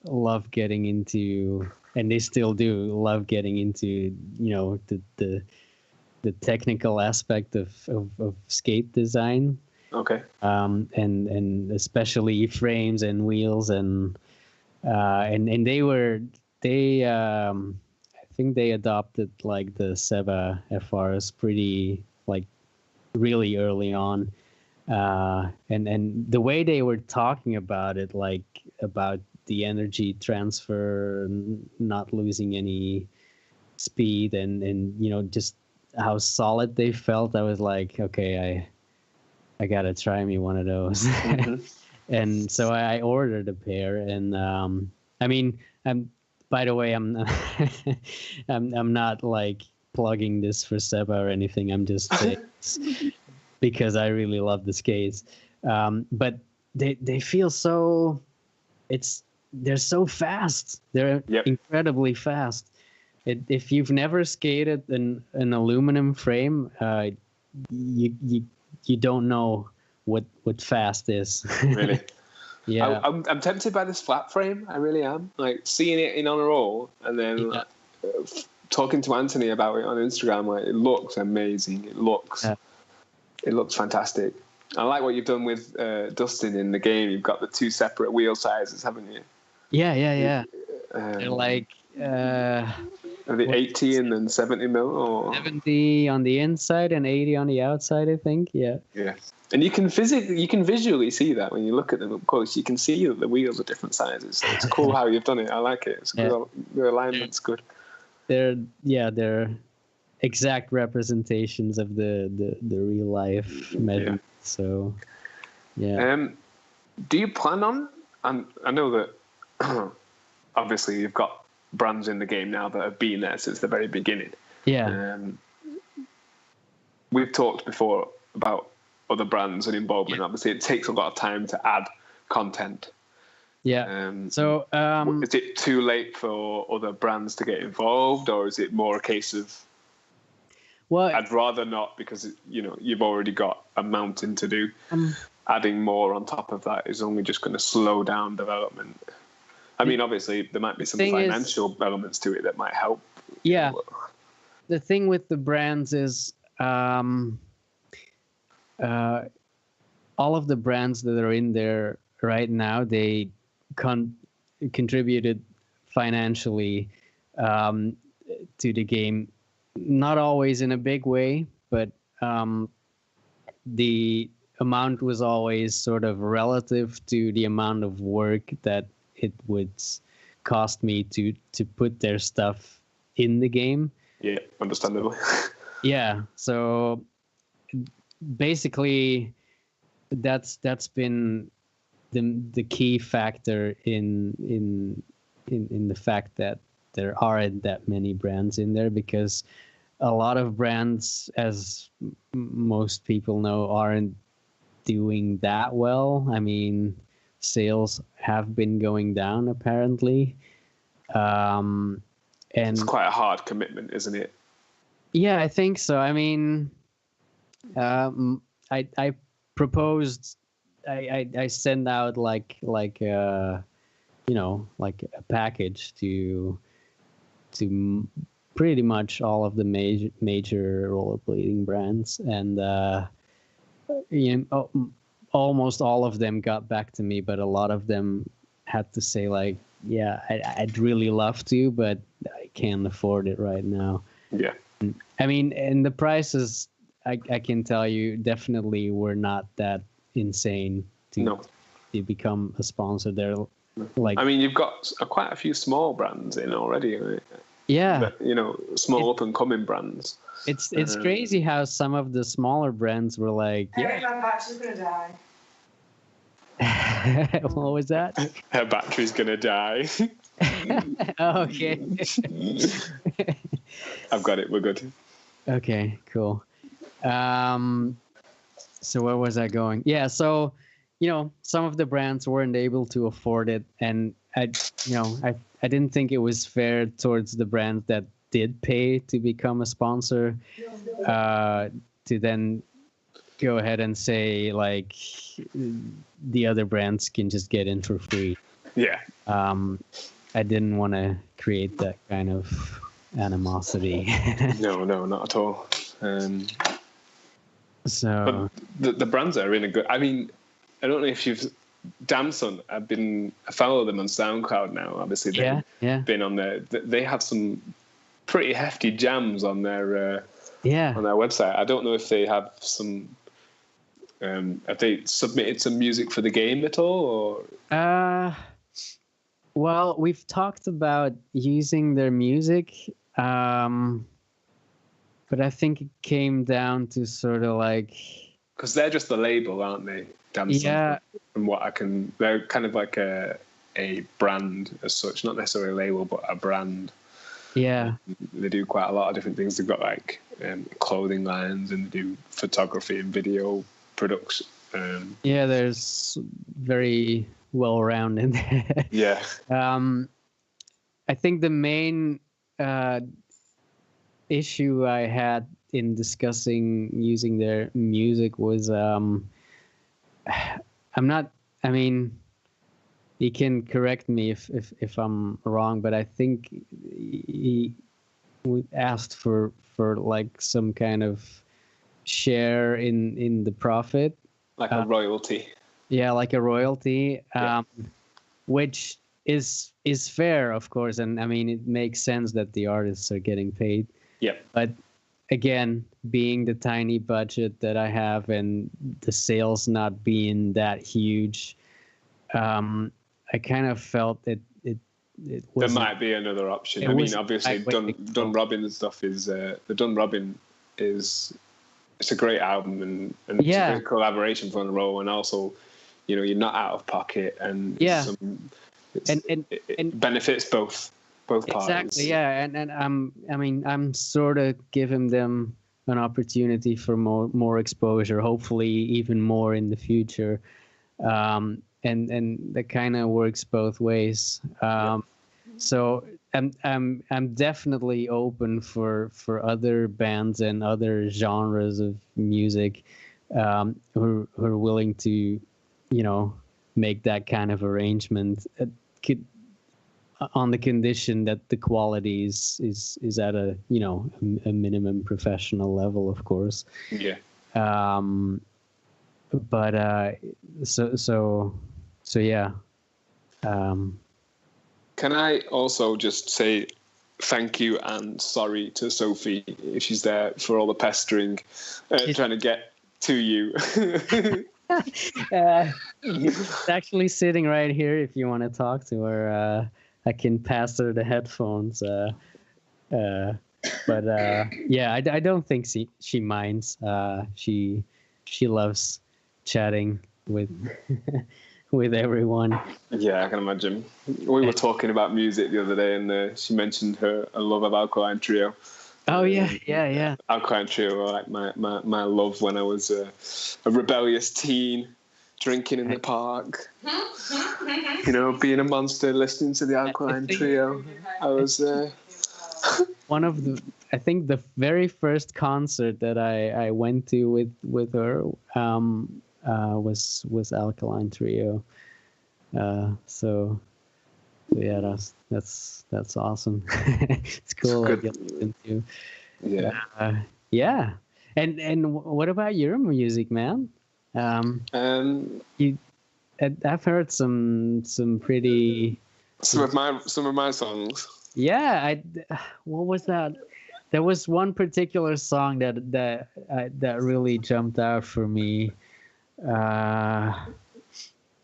love getting into, and they still do love getting into, the technical aspect of skate design. Okay. And especially frames and wheels and they I think they adopted the Seba FRs pretty really early on. And the way they were talking about it, like about the energy transfer, not losing any speed, and just how solid they felt, I was like, okay, I gotta try me one of those. Mm-hmm. And so I ordered a pair, and I mean, by the way, I'm I'm not like plugging this for Seba or anything. I'm just saying because I really love the skates. But they feel so, they're so fast. They're incredibly fast. If you've never skated an aluminum frame, you don't know what fast is. Really? Yeah. I'm tempted by this flat frame. I really am. Like seeing it in on a roll, and then talking to Anthony about it on Instagram. Like, it looks amazing. It looks fantastic. I like what you've done with Dustin in the game. You've got the two separate wheel sizes, haven't you? Yeah. They're like are they 80 and then 70 mil, or 70 on the inside and 80 on the outside, I think. Yeah. And you can visually see that when you look at them up close. You can see that the wheels are different sizes. It's cool how you've done it. I like it. It's good. The alignment's good. They're exact representations of the real life measurements. So yeah. Do you plan on? And I know that obviously you've got brands in the game now that have been there since the very beginning. Yeah. We've talked before about other brands and involvement. Obviously, it takes a lot of time to add content. Yeah. So is it too late for other brands to get involved, or is it more a case of, well, I'd rather not, because you've already got a mountain to do. Adding more on top of that is only just going to slow down development. I mean, obviously, there might be some financial elements to it that might help. Yeah. The thing with the brands is all of the brands that are in there right now, they contributed financially to the game. Not always in a big way, but the amount was always sort of relative to the amount of work that it would cost me to put their stuff in the game. Yeah, understandably. Yeah, so basically that's been the key factor in the fact that there aren't that many brands in there, because a lot of brands, as most people know, aren't doing that well. I mean, sales have been going down apparently, and it's quite a hard commitment, isn't it? Yeah, I think so. I mean, I proposed, I send out like a package to pretty much all of the major rollerblading brands, and almost all of them got back to me, but a lot of them had to say like, yeah, I'd really love to, but I can't afford it right now. Yeah. I mean, and the prices, I can tell you, definitely were not that insane to become a sponsor. They're like, I mean, you've got quite a few small brands in already, right? Yeah. But, small up and coming brands. It's crazy how some of the smaller brands were like, my battery's gonna die. What was that? Her battery's gonna die. Okay. I've got it. We're good. Okay, cool. So where was I going? Yeah, so some of the brands weren't able to afford it, and I didn't think it was fair towards the brands that did pay to become a sponsor, to then go ahead and say like the other brands can just get in for free. Yeah. I didn't want to create that kind of animosity. No, not at all. So but the brands are in a good. I mean, I don't know if you've. Damson, I follow them on SoundCloud now. Obviously, they've been on there. They have some pretty hefty jams on their on their website. I don't know if they have some Have they submitted some music for the game at all? Or Well, we've talked about using their music, but I think it came down to sort of like, because they're just the label, aren't they? Yeah. From what they're kind of like a brand as such, not necessarily a label, but a brand. Yeah. They do quite a lot of different things. They've got like clothing lines, and they do photography and video production. Yeah, there's very well-rounded. Yeah. I think the main issue I had in discussing using their music was I mean, he can correct me if I'm wrong, but I think he asked for like some kind of share in the profit, like a royalty. Yeah, like a royalty, which is fair, of course, and I mean it makes sense that the artists are getting paid. Yeah. But again, being the tiny budget that I have and the sales not being that huge, I kind of felt it was. There might be another option. I mean, obviously, Done Robin stuff is the Done Robin is, it's a great album and it's a great collaboration for on the roll, and also, you know, you're not out of pocket, and it benefits both parties. Exactly, yeah, and I'm sort of giving them an opportunity for more exposure, hopefully even more in the future, and that kind of works both ways. So I'm definitely open for other bands and other genres of music who are willing to, you know, make that kind of arrangement. On the condition that the quality is at a, you know, a minimum professional level, of course. Yeah. But so yeah. Can I also just say thank you and sorry to Sophie, if she's there, for all the pestering, trying to get to you. She's actually sitting right here. If you want to talk to her, I can pass her the headphones. But yeah, I don't think she minds. She loves chatting with with everyone. Yeah, I can imagine. We were talking about music the other day, and she mentioned her love of Alkaline Trio. Oh yeah. Alkaline Trio were like my love when I was a rebellious teen, drinking in the park. You know, being a monster, listening to the Alkaline Trio. I was one of the. I think the very first concert that I went to with her was Alkaline Trio. So yeah, that's awesome. It's cool. It's I get into. Yeah. Yeah. And what about your music, man? I've heard some pretty. Some of my songs. Yeah, what was that? There was one particular song that really jumped out for me.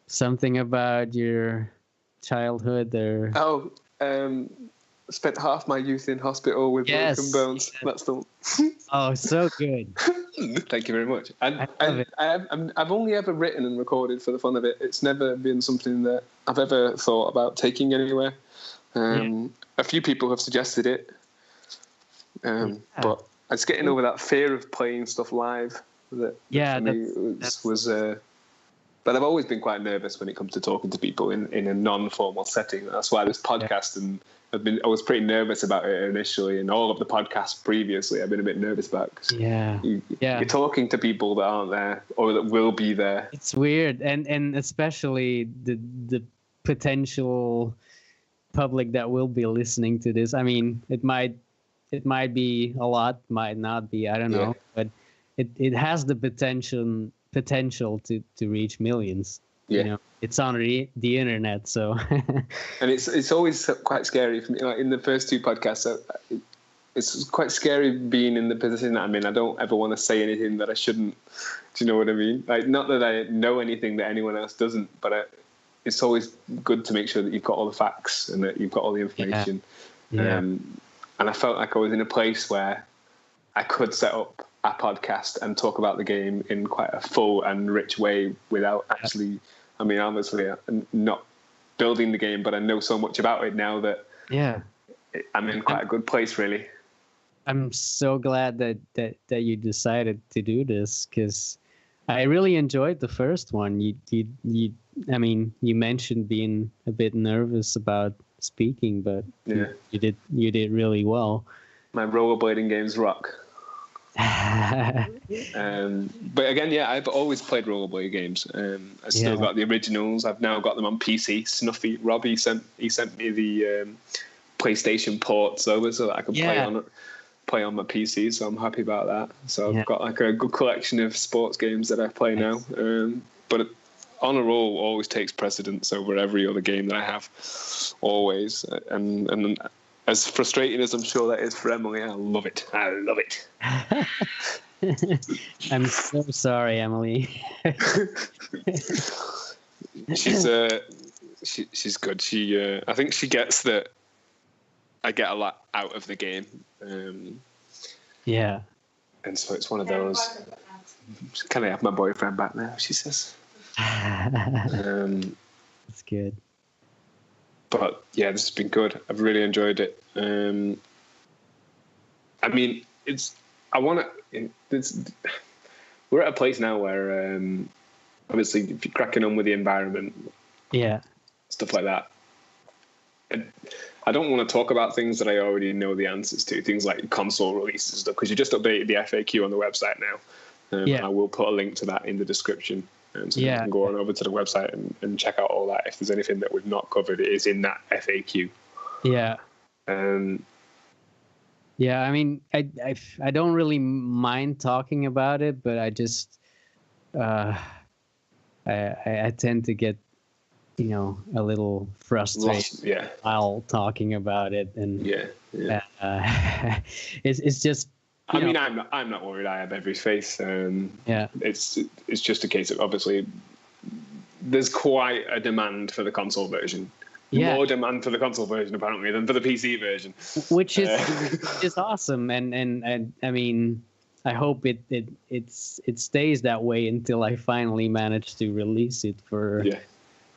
Something about your childhood, or spent half my youth in hospital with broken bones. Yeah. That's the. Oh, so good. Thank you very much. I've only ever written and recorded for the fun of it. It's never been something that I've ever thought about taking anywhere. A few people have suggested it, but it's getting over that fear of playing stuff live. That was. But I've always been quite nervous when it comes to talking to people in a non-formal setting. That's why this podcast, and I was pretty nervous about it initially, and all of the podcasts previously I've been a bit nervous about. Cause you're talking to people that aren't there or that will be there. It's weird, and especially the potential public that will be listening to this. I mean, it might be a lot, might not be. I don't know, but it has the potential to reach millions. You know, it's on the internet, so. And it's always quite scary for me. Like in the first two podcasts, it's quite scary being in the position that I'm in. I don't ever want to say anything that I shouldn't. Do you know what I mean? Like, not that I know anything that anyone else doesn't, but it's always good to make sure that you've got all the facts and that you've got all the information. Yeah. And I felt like I was in a place where I could set up a podcast and talk about the game in quite a full and rich way without actually, I mean, honestly, not building the game, but I know so much about it now that I'm in quite a good place, really. I'm so glad that you decided to do this, because I really enjoyed the first one. I mean, you mentioned being a bit nervous about speaking, but you did really well. My rollerblading games rock. But again, I've always played rollerblade games. I still got the originals. I've now got them on PC. Snuffy Robbie sent me the PlayStation ports over so that I can play on my PC. So I'm happy about that. So I've got like a good collection of sports games that I play now. But Honor Roll always takes precedence over every other game that I have, always. And as frustrating as I'm sure that is for Emily, I love it. I'm so sorry, Emily. She's good. I think she gets that I get a lot out of the game. And so it's one of those. Can I have my boyfriend back now? She says. That's good. But yeah, this has been good. I've really enjoyed it. I mean, we're at a place now where obviously if you're cracking on with the environment, stuff like that. I don't want to talk about things that I already know the answers to, things like console releases and stuff, because you just updated the FAQ on the website now. I will put a link to that in the description. So you can go on over to the website and check out all that. If there's anything that we've not covered, it is in that FAQ. Yeah. I mean, I don't really mind talking about it, but I just I tend to get a little frustrated while talking about it, and it's just. I mean, I'm not worried. I have every faith. It's just a case of, obviously there's quite a demand for the console version. More demand for the console version apparently than for the PC version, which is awesome. And I mean, I hope it stays that way until I finally manage to release it for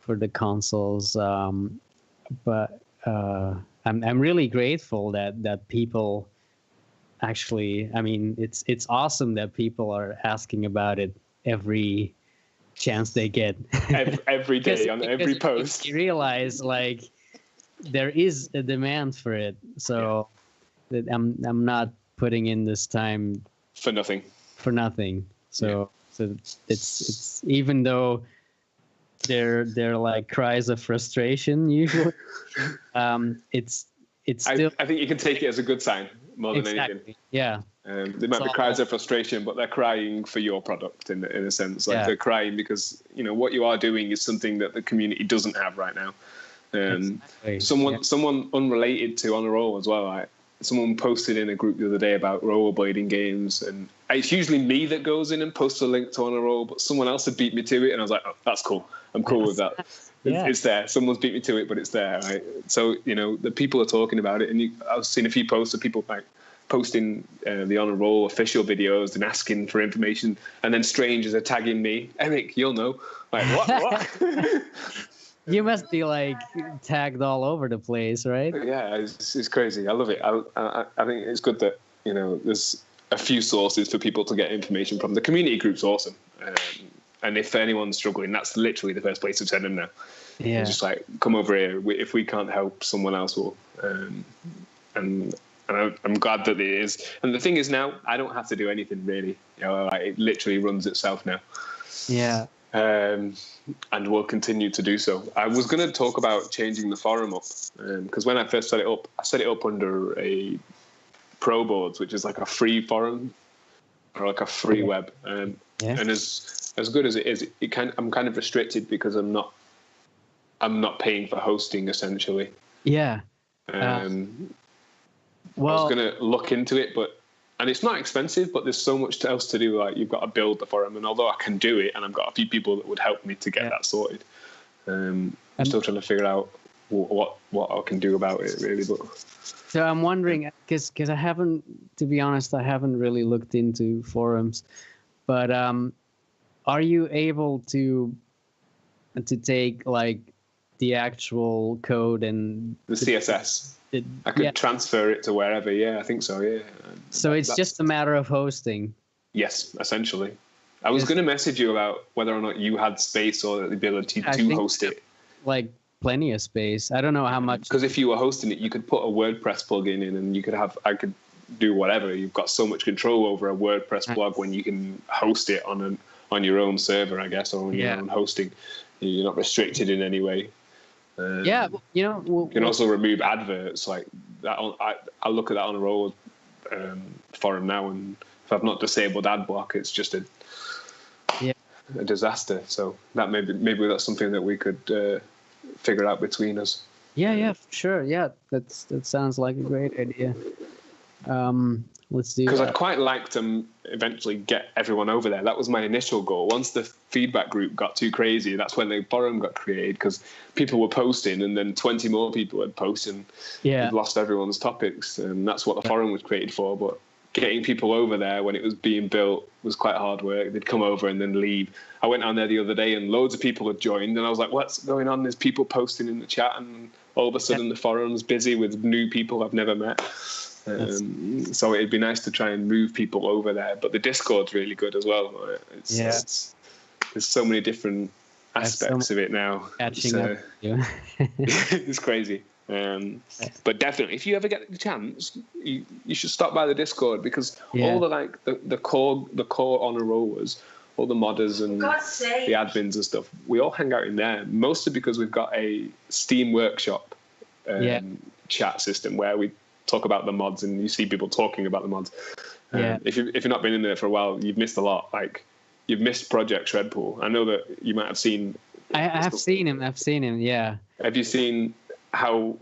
the consoles. But I'm really grateful that people. Actually, I mean, it's awesome that people are asking about it every chance they get. every day on every post. You realize like there is a demand for it, so that I'm not putting in this time for nothing. So it's even though they're like cries of frustration usually. It's still. I think you can take it as a good sign. More than anything. Yeah. They might be cries of frustration, but they're crying for your product in a sense. Like they're crying because what you are doing is something that the community doesn't have right now. Someone unrelated to On a Roll as well. Someone posted in a group the other day about rollerblading games, and it's usually me that goes in and posts a link to On a Roll, but someone else had beat me to it, and I was like, oh, that's cool. I'm cool with that. It's there. Someone's beat me to it, but it's there. Right? So, the people are talking about it. And I've seen a few posts of people like posting the On a Roll official videos and asking for information. And then strangers are tagging me. Eric, you'll know. Like, what? You must be like tagged all over the place, right? Yeah, it's crazy. I love it. I think it's good that, there's a few sources for people to get information from. The community group's awesome. And if anyone's struggling, that's literally the first place to send them now. Yeah. It's just like, come over here. If we can't help, someone else will. And I'm glad that it is. And the thing is now, I don't have to do anything really. It literally runs itself now. Yeah. And we'll continue to do so. I was going to talk about changing the forum up because when I first set it up, I set it up under a Pro Boards, which is like a free forum or like a free web. And as good as it is, I'm kind of restricted because I'm not paying for hosting essentially. Yeah. Well, I was going to look into it, and it's not expensive, but there's so much else to do. Like, you've got to build the forum, and although I can do it, and I've got a few people that would help me to get that sorted, I'm still trying to figure out what I can do about it, really. But so I'm wondering, because I haven't, to be honest, I haven't really looked into forums, but are you able to take like the actual code and the CSS? I could transfer it to wherever. Yeah, I think so. Yeah. So it's just a matter of hosting. Yes, essentially. I was going to message you about whether or not you had space or the ability to host it. Like plenty of space. I don't know how much. Because if you were hosting it, you could put a WordPress plugin in, and I could do whatever. You've got so much control over a WordPress blog when you can host it on your own server, I guess, or on your own hosting. You're not restricted in any way. You can also remove adverts like that. I look at that on a roll forum now, and if I've not disabled ad block, it's just a disaster. So that maybe that's something that we could figure out between us. Yeah, sure. Yeah, that sounds like a great idea. Let's do. Because I'd quite like to eventually get everyone over there. That was my initial goal. Once the feedback group got too crazy, that's when the forum got created, because people were posting, and then 20 more people had posted. We'd lost everyone's topics, and that's what the forum was created for. But getting people over there when it was being built was quite hard work. They'd come over and then leave. I went on there the other day, and loads of people had joined, and I was like, what's going on? There's people posting in the chat, and all of a sudden the forum's busy with new people I've never met. So it'd be nice to try and move people over there, but the Discord's really good as well. There's so many different aspects of it now. It's crazy. But definitely, if you ever get the chance, you should stop by the Discord, because all the core honor rollers, all the modders and the admins and stuff, we all hang out in there. Mostly because we've got a Steam Workshop chat system where we talk about the mods, and you see people talking about the mods. If you've not been in there for a while, you've missed a lot. Like, you've missed Project Shredpool. I know that you might have seen. I have seen him. Yeah. Have you seen how?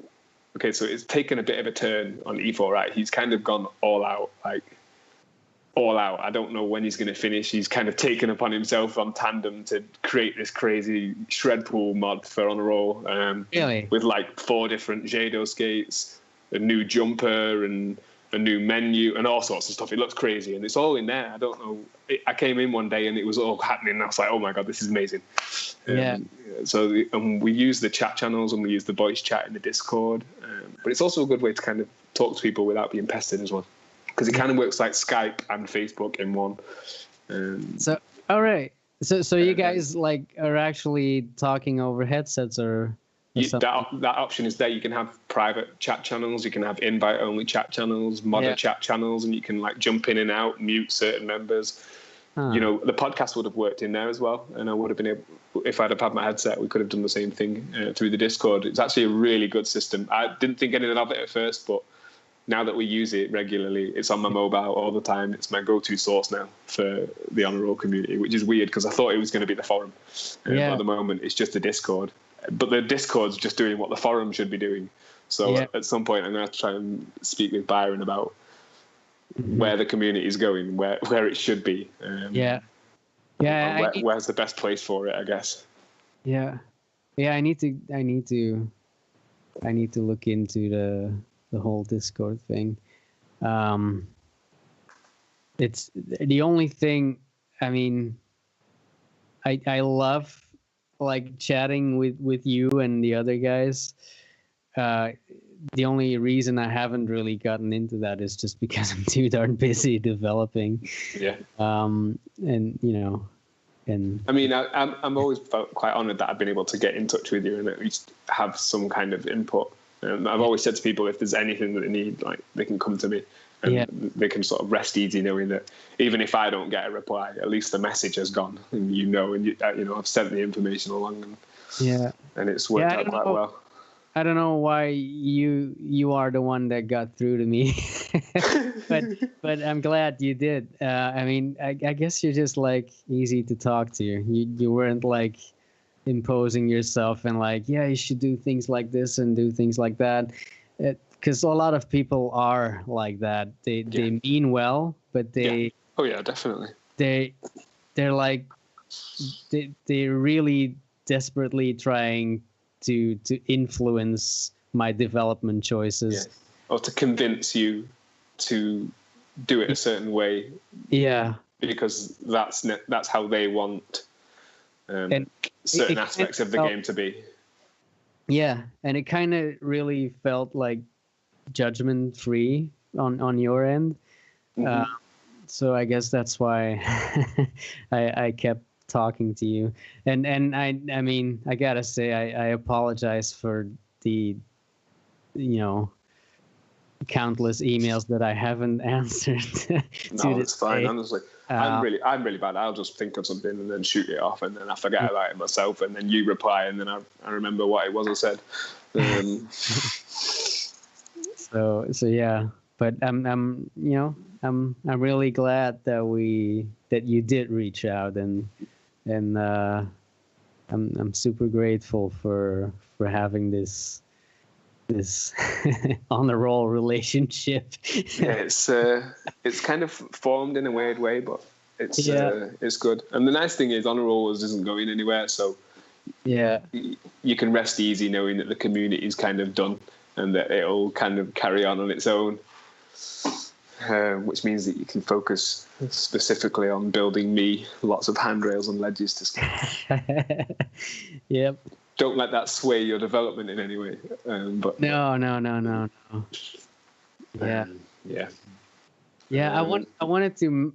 Okay, so it's taken a bit of a turn on E4, right? He's kind of gone all out. I don't know when he's going to finish. He's kind of taken upon himself on Tandem to create this crazy Shredpool mod for On a Roll. Really? With like 4 different Jado skates, a new jumper, and a new menu, and all sorts of stuff. It looks crazy, and it's all in there. I don't know. I came in one day and it was all happening, and I was like, oh my God, this is amazing. So we use the chat channels, and we use the voice chat in the Discord. But it's also a good way to kind of talk to people without being pestered as well, because it kind of works like Skype and Facebook in one. So, all right. So you guys are actually talking over headsets or that option is there. You can have private chat channels, you can have invite-only chat channels, modder chat channels, and you can jump in and out, mute certain members. The podcast would have worked in there as well, and I would have been able, if I'd have had my headset, we could have done the same thing through the Discord. It's actually a really good system. I didn't think anything of it at first, but now that we use it regularly, it's on my mobile all the time. It's my go-to source now for the Honor Roll community, which is weird because I thought it was going to be the forum. But at the moment, it's just the Discord. But the Discord's just doing what the forum should be doing. So at some point, I'm going to have to try and speak with Byron about where the community is going, where it should be. Where's the best place for it, I guess. I need to look into the whole Discord thing. It's the only thing. I mean, I love chatting with you and the other guys. The only reason I haven't really gotten into that is just because I'm too darn busy developing. And I mean, I'm always felt quite honored that I've been able to get in touch with you and at least have some kind of input. I've always said to people, if there's anything that they need, they can come to me, and they can sort of rest easy knowing that even if I don't get a reply, at least the message has gone, and I've sent the information along, and it's worked out quite well. I don't know why you are the one that got through to me, but I'm glad you did. I mean, I guess you're just easy to talk to. You weren't imposing yourself and you should do things like this and do things like that. because a lot of people are like that. They mean well, but they oh yeah, definitely they're like they're really desperately trying to influence my development choices, or to convince you to do it a certain way, because that's how they want and certain aspects of the game to be. And it kind of really felt like judgment free on your end. So I guess that's why I kept talking to you, and I mean, I gotta say I apologize for the countless emails that I haven't answered. No, it's fine. Honestly, I'm really bad. I'll just think of something and then shoot it off, and then I forget about it myself, and then you reply, and then I remember what it was I said. So yeah, but I'm really glad that you did reach out, and I'm super grateful for having this on the roll relationship. It's kind of formed in a weird way, but it's good. And the nice thing is, on a roll isn't going anywhere, so you can rest easy knowing that the community is kind of done and that it'll kind of carry on its own. Which means that you can focus specifically on building me lots of handrails and ledges to scale. Yep. Don't let that sway your development in any way. But no. Yeah. I wanted to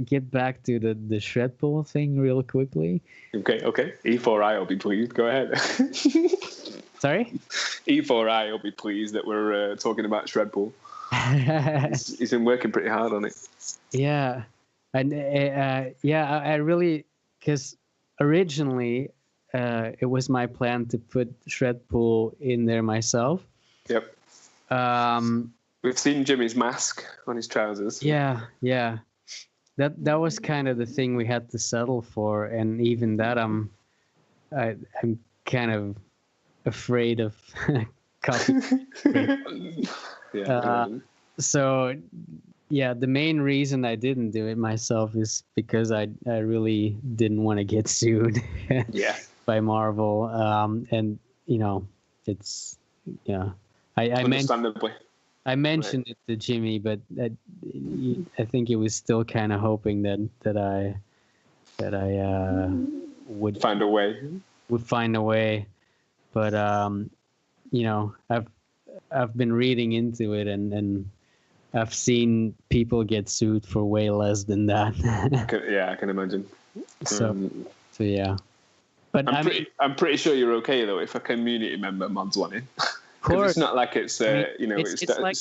get back to the shred pool thing real quickly. Okay. E4I will be pleased. Go ahead. Sorry? E4I will be pleased that we're talking about shred pool. He's been working pretty hard on it. Yeah, and I really, because originally it was my plan to put shred pool in there myself. Yep. We've seen Jimmy's mask on his trousers. Yeah. That was kind of the thing we had to settle for, and even that I'm kind of afraid of copy. So the main reason I didn't do it myself is because I really didn't want to get sued by Marvel, and it's I mentioned it to Jimmy, but I think he was still kind of hoping that I would find a way, but I've been reading into it, and I've seen people get sued for way less than that. I can imagine. So yeah. But I'm pretty sure you're okay though if a community member mods one in. Of course. It's not like it's it's like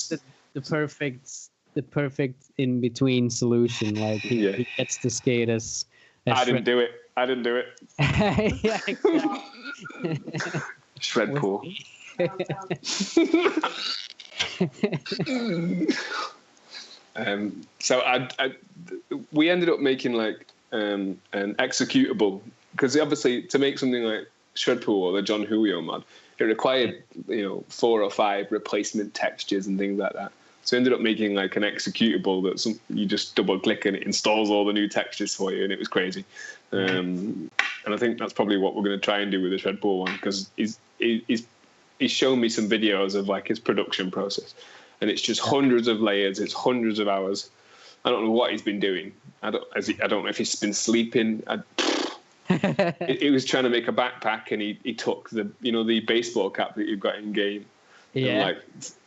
the perfect in between solution. Like he gets to skate as I didn't do it. Yeah, exactly. Shred pool. So we ended up making like an executable, because obviously to make something like shred pool or the John Julio mod, it required 4 or 5 replacement textures and things like that. So we ended up making like an executable that you just double click and it installs all the new textures for you, and it was crazy. And I think that's probably what we're going to try and do with the shred pool one, because he's shown me some videos of like his production process, and it's just hundreds of layers. It's hundreds of hours. I don't know what he's been doing. I don't know if he's been sleeping. He was trying to make a backpack, and he took the baseball cap that you've got in game, and like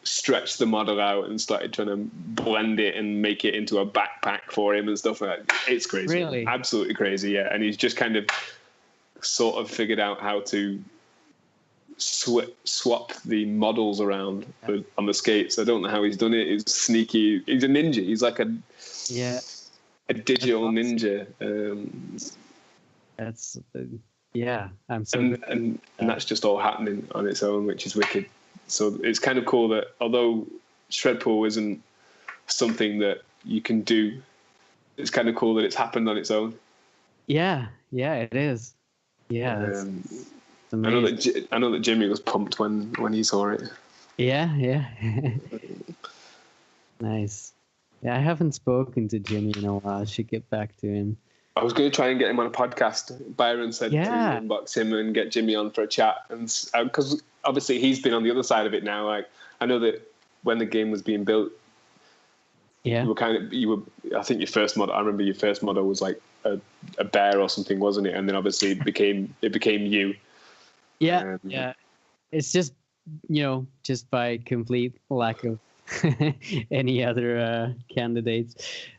stretched the model out and started trying to blend it and make it into a backpack for him and stuff like that. It's crazy, really, absolutely crazy. Yeah, and he's just kind of sort of figured out how to swap the models around on the skates. I don't know how he's done it. He's sneaky. He's a ninja. He's like a digital ninja. I'm so and that's just all happening on its own, which is wicked. So it's kind of cool that although shred pool isn't something that you can do, it's kind of cool that it's happened on its own. Yeah, it is. Yeah, I know that Jimmy was pumped when he saw it. Yeah, yeah. Nice. Yeah, I haven't spoken to Jimmy in a while. I should get back to him. I was going to try and get him on a podcast. Byron said to inbox him and get Jimmy on for a chat, and because obviously he's been on the other side of it now. Like, I know that when the game was being built, yeah, I think your first model. I remember your first model was like a bear or something, wasn't it? And then obviously it became you. Yeah, yeah. It's just just by complete lack of any other candidates.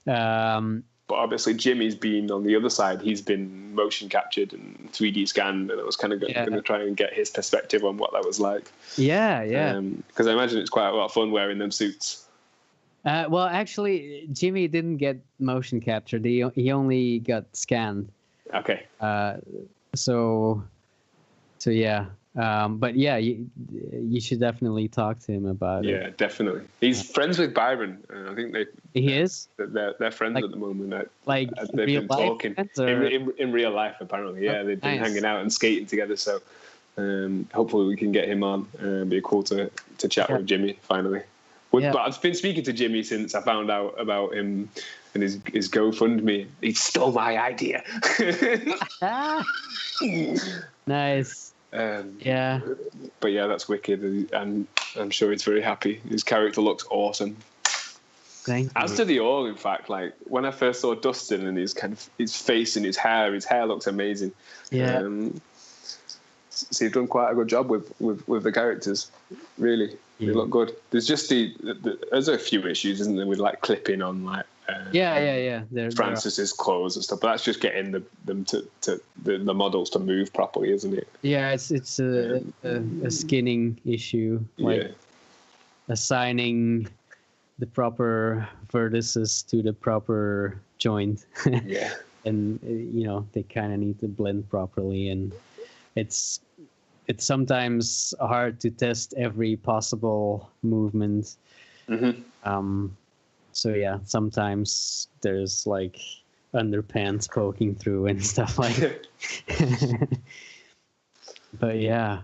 But obviously Jimmy's been on the other side. He's been motion captured and 3D scanned, and I was kind of going to try and get his perspective on what that was like. Yeah, yeah. Because I imagine it's quite a lot of fun wearing them suits. Well, actually, Jimmy didn't get motion captured. He only got scanned. Okay. So yeah. But yeah, you should definitely talk to him about it. Yeah, definitely. He's friends with Byron. I think he is. They're friends at the moment. Like they've real been life talking in real life. Apparently, yeah, they've been hanging out and skating together. So hopefully we can get him on. It'd be cool to chat with Jimmy finally. But I've been speaking to Jimmy since I found out about him and his GoFundMe. He stole my idea. Nice. Yeah. But yeah, that's wicked, and I'm sure he's very happy. His character looks awesome. Thank you. As to the all, in fact, like when I first saw Dustin and his face and his hair looks amazing. Yeah. So you've done quite a good job with the characters. Really, they look good. There's just there's a few issues, isn't there, with like clipping on like. Yeah. Francis's clothes and stuff, but that's just getting them to the models to move properly, isn't it? Yeah, it's a skinning issue, like assigning the proper vertices to the proper joint. Yeah. And they kind of need to blend properly, and it's sometimes hard to test every possible movement. Mm-hmm. So yeah, sometimes there's like underpants poking through and stuff like that. But yeah.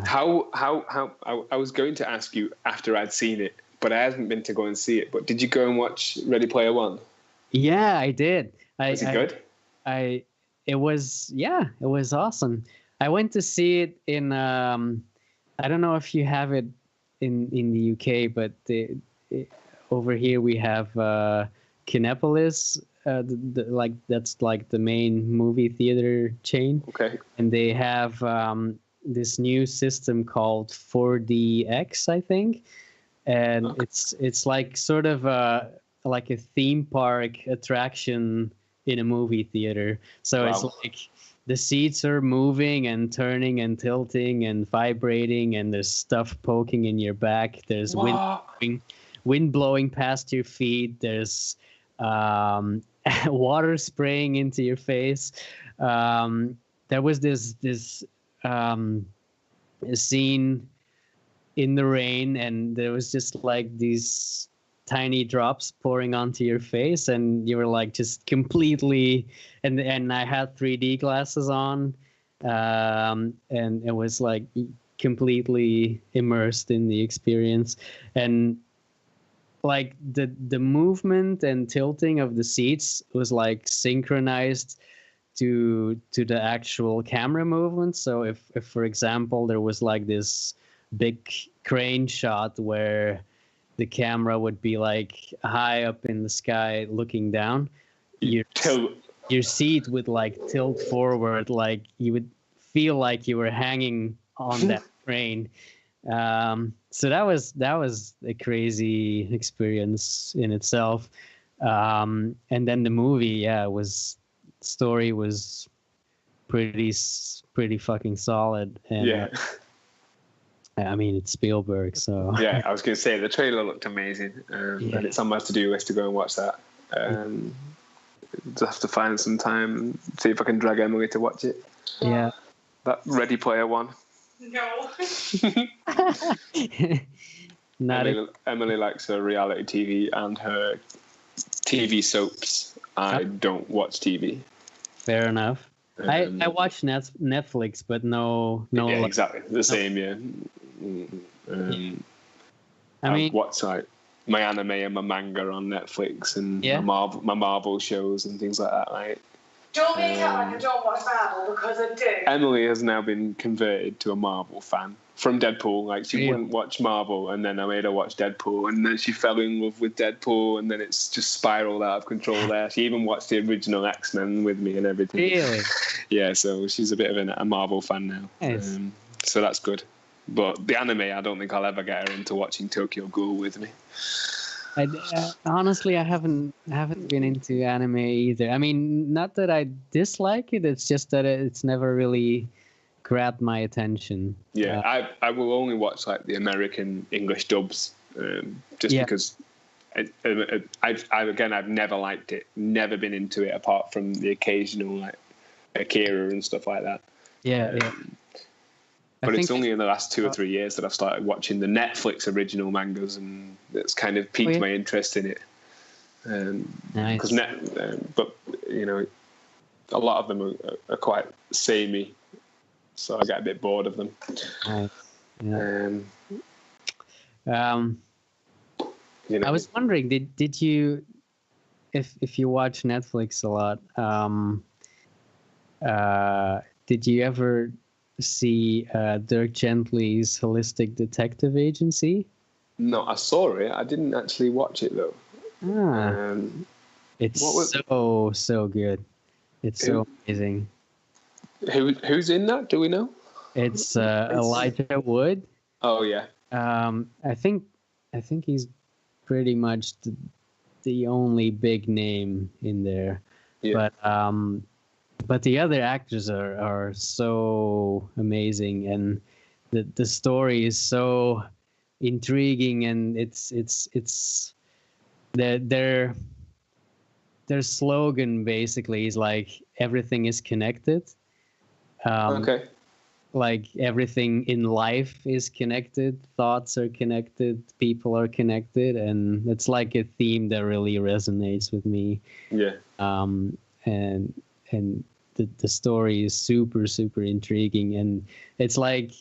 How I was going to ask you after I'd seen it, but I hadn't been to go and see it. But did you go and watch Ready Player One? Yeah, I did. Was it good? It was awesome. I went to see it in I don't know if you have it in the UK, but over here we have Kinepolis, that's like the main movie theater chain. Okay. And they have this new system called 4DX, I think, and it's like sort of like a theme park attraction in a movie theater. So It's like the seats are moving and turning and tilting and vibrating, and there's stuff poking in your back. There's wind blowing past your feet. There's water spraying into your face. There was this scene in the rain, and there was just like these tiny drops pouring onto your face, and you were like just completely, and I had 3D glasses on, and it was like completely immersed in the experience. And like the movement and tilting of the seats was like synchronized to the actual camera movement. So if for example there was like this big crane shot where the camera would be like high up in the sky looking down, your seat would like tilt forward, like you would feel like you were hanging on that crane. So that was a crazy experience in itself. And then the movie, story was pretty fucking solid. And, I mean, it's Spielberg, so... Yeah, I was going to say, the trailer looked amazing, and it's on my to-do list to go and watch that. Just have to find some time and see if I can drag Emily to watch it. Yeah. That Ready Player One. No. Emily likes her reality TV and her TV soaps. I don't watch TV. Fair enough. I watch Netflix, but no. Yeah, exactly the same. Yeah. I mean, what's like my anime and my manga on Netflix, and my Marvel shows and things like that. Right. Don't make out like I don't watch Marvel, because I do. Emily has now been converted to a Marvel fan from Deadpool. Like, she wouldn't watch Marvel, and then I made her watch Deadpool, and then she fell in love with Deadpool, and then it's just spiraled out of control there. She even watched the original X-Men with me and everything. Really? Yeah, so she's a bit of a Marvel fan now. Nice. So that's good. But the anime, I don't think I'll ever get her into watching Tokyo Ghoul with me. Honestly, I haven't been into anime either. I mean, not that I dislike it. It's just that it's never really grabbed my attention. Yeah, I will only watch like the American English dubs, because I've never liked it, never been into it apart from the occasional like Akira and stuff like that. But it's only in the last 2 or 3 years that I've started watching the Netflix original mangas, and it's kind of piqued my interest in it. Nice. But a lot of them are quite samey, so I get a bit bored of them. Nice. Yeah. I was wondering, did you, if you watch Netflix a lot, did you ever see Dirk Gently's Holistic Detective Agency? No, I saw it. I didn't actually watch it though. It's so good. It's so amazing. Who's in that? Do we know? It's Elijah Wood. Oh yeah. I think he's pretty much the only big name in there. Yeah. But the other actors are so amazing, and the story is so intriguing, and it's their slogan basically is like everything is connected. Okay. Like everything in life is connected, thoughts are connected, people are connected, and it's like a theme that really resonates with me. Yeah. And the story is super, super intriguing, and it's like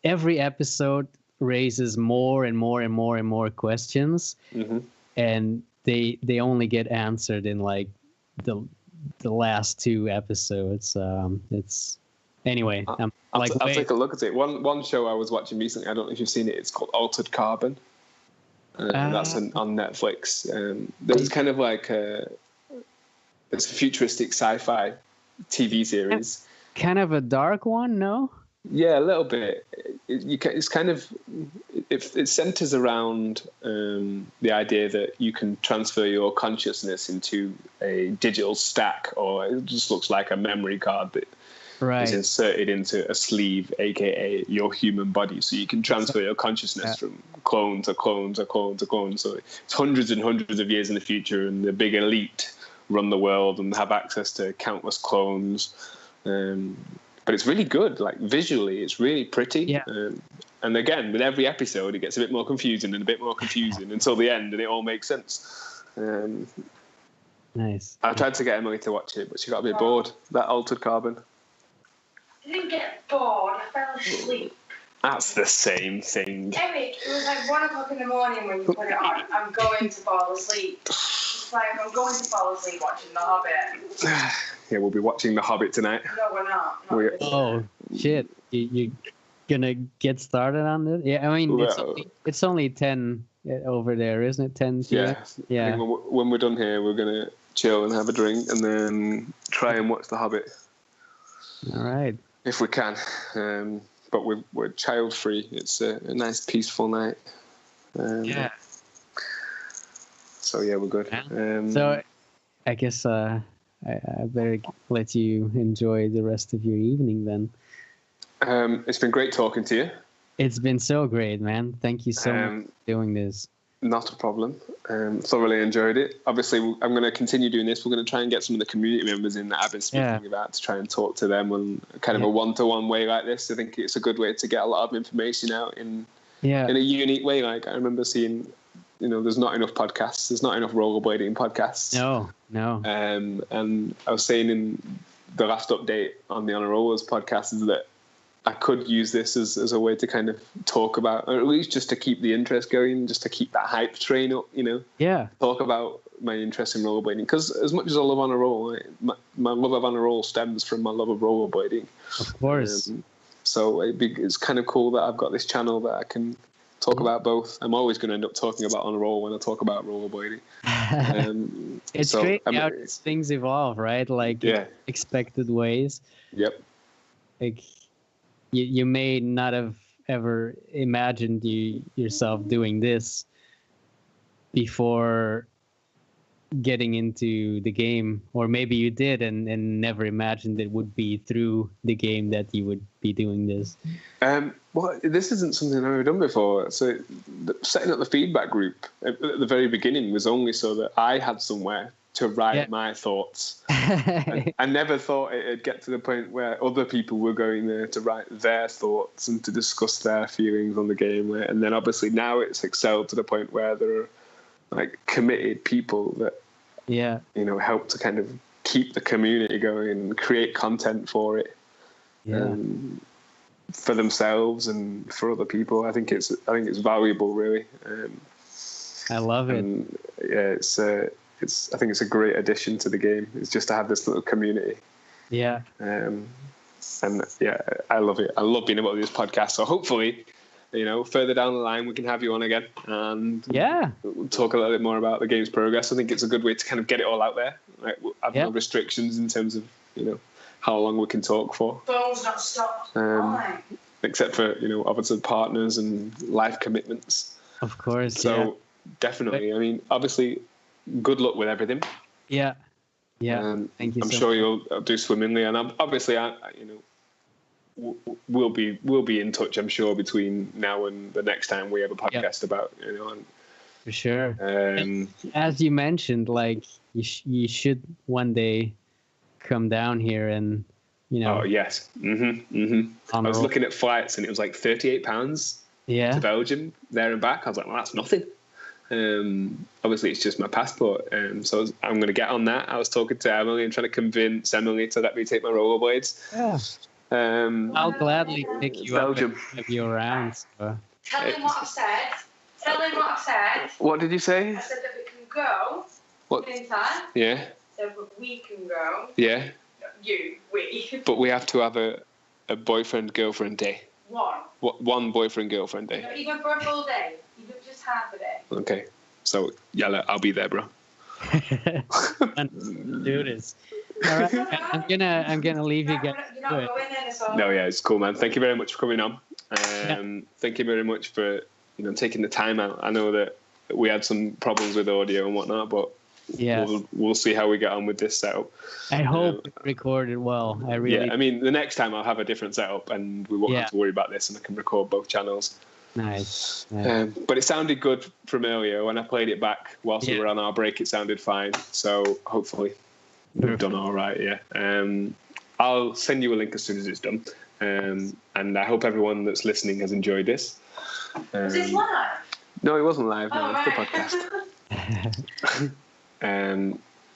every episode raises more and more and more and more questions, and they only get answered in like the last 2 episodes. It's anyway. I'll take a look at it. One show I was watching recently, I don't know if you've seen it. It's called Altered Carbon. That's on Netflix. There's kind of like it's a futuristic sci-fi TV series. Kind of a dark one, no? Yeah, a little bit. It's kind of it centers around the idea that you can transfer your consciousness into a digital stack, or it just looks like a memory card that is inserted into a sleeve, aka your human body. So you can transfer your consciousness from clone to clone to clone to clone. So it's hundreds and hundreds of years in the future, and the big elite run the world and have access to countless clones. But it's really good. Like visually, it's really pretty. Yeah. And again, with every episode, it gets a bit more confusing and a bit more confusing until the end, and it all makes sense. Nice. I tried to get Emily to watch it, but she got a bit bored. That Altered Carbon. I didn't get bored. I fell asleep. That's the same thing. Eric, it was like 1 o'clock in the morning when you put it on. I'm going to fall asleep. It's like I'm going to fall asleep watching The Hobbit. Yeah, we'll be watching The Hobbit tonight. No, we're not. Oh, shit. You're gonna get started on this? Yeah, I mean, it's only 10 over there, isn't it? 10 p.m.? Yeah. I think when we're done here, we're going to chill and have a drink and then try and watch The Hobbit. All right. If we can. But we're child-free. It's a nice, peaceful night. Yeah. So, yeah, we're good. So, I guess I better let you enjoy the rest of your evening then. It's been great talking to you. It's been so great, man. Thank you so much for doing this. Not a problem. Thoroughly enjoyed it. Obviously, I'm going to continue doing this. We're going to try and get some of the community members in that I've been speaking about to try and talk to them in kind of a one-to-one way like this. I think it's a good way to get a lot of information out in a unique way. Like I remember seeing there's not enough podcasts. There's not enough rollerblading podcasts. No. And I was saying in the last update on the On a Rollers podcast is that I could use this as a way to kind of talk about, or at least just to keep the interest going, just to keep that hype train up, Yeah. Talk about my interest in rollerblading. Because as much as I love On a Roll, my love of On a Roll stems from my love of rollerblading. Of course. So it's kind of cool that I've got this channel that I can talk about both. I'm always going to end up talking about On a Roll when I talk about rollerblading. It's great how things evolve, right? Like in expected ways. Yep. Like you may not have ever imagined yourself doing this before getting into the game, or maybe you did and never imagined it would be through the game that you would be doing this. Well, this isn't something I've ever done before. So setting up the feedback group at the very beginning was only so that I had somewhere to write my thoughts. I never thought it'd get to the point where other people were going there to write their thoughts and to discuss their feelings on the game. And then obviously now it's excelled to the point where there are like committed people that help to kind of keep the community going and create content for it. For themselves and for other people. I think it's valuable, really. I love it. I think it's a great addition to the game. It's just to have this little community. Yeah. I love it. I love being able to do this podcast. So hopefully, further down the line, we can have you on again and we'll talk a little bit more about the game's progress. I think it's a good way to kind of get it all out there. Like, have no restrictions in terms of, how long we can talk for. Phone's not stopped. Except for, obviously partners and life commitments. Of course. So definitely, I mean, obviously, good luck with everything. Yeah. Thank you. I'm sure you'll do swimmingly, and obviously, we'll be in touch. I'm sure between now and the next time we have a podcast about, for sure. As you mentioned, like you should one day come down here and Oh yes. I was looking at flights and it was like £38 to Belgium there and back. I was like, well, that's nothing. Obviously it's just my passport. So I'm going to get on that. I was talking to Emily and trying to convince Emily to let me take my rollerblades. I'll gladly pick you Belgium. up and you around. So. Tell him what I've said. What did you say? I said that we can go anytime. Yeah. So we can go. Yeah. We. But we have to have a boyfriend-girlfriend day. One boyfriend-girlfriend day. Not even for a full day. Even just half a day. Okay. So, Jelle, I'll be there, bro. Do this. All right. I'm gonna leave you guys. You're not going there, so. No, it's cool, man. Thank you very much for coming on. Thank you very much for taking the time out. I know that we had some problems with audio and whatnot, but we'll see how we get on with this setup. I hope it recorded well. I really. Yeah, I mean, the next time I'll have a different setup, and we won't have to worry about this, and I can record both channels. Nice. But it sounded good from earlier. When I played it back whilst we were on our break, it sounded fine. So hopefully we've done all right. Yeah. I'll send you a link as soon as it's done. And I hope everyone that's listening has enjoyed this. Was this live? No, it wasn't live. No, it's the podcast.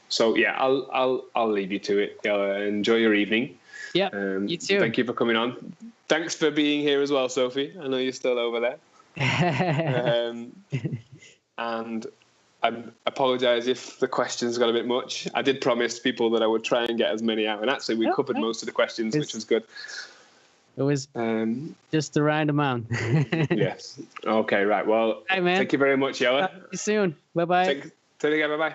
So yeah, I'll leave you to it. Enjoy your evening. Yeah. You too. Thank you for coming on. Thanks for being here as well, Sophie. I know you're still over there. And I apologise if the questions got a bit much. I did promise people that I would try and get as many out, and actually we covered most of the questions, which was good. It was just the right amount. Yes. Okay. Right. Well. Hi, man. Thank you very much, Jelle. See you soon. Bye bye. Take care. Bye bye.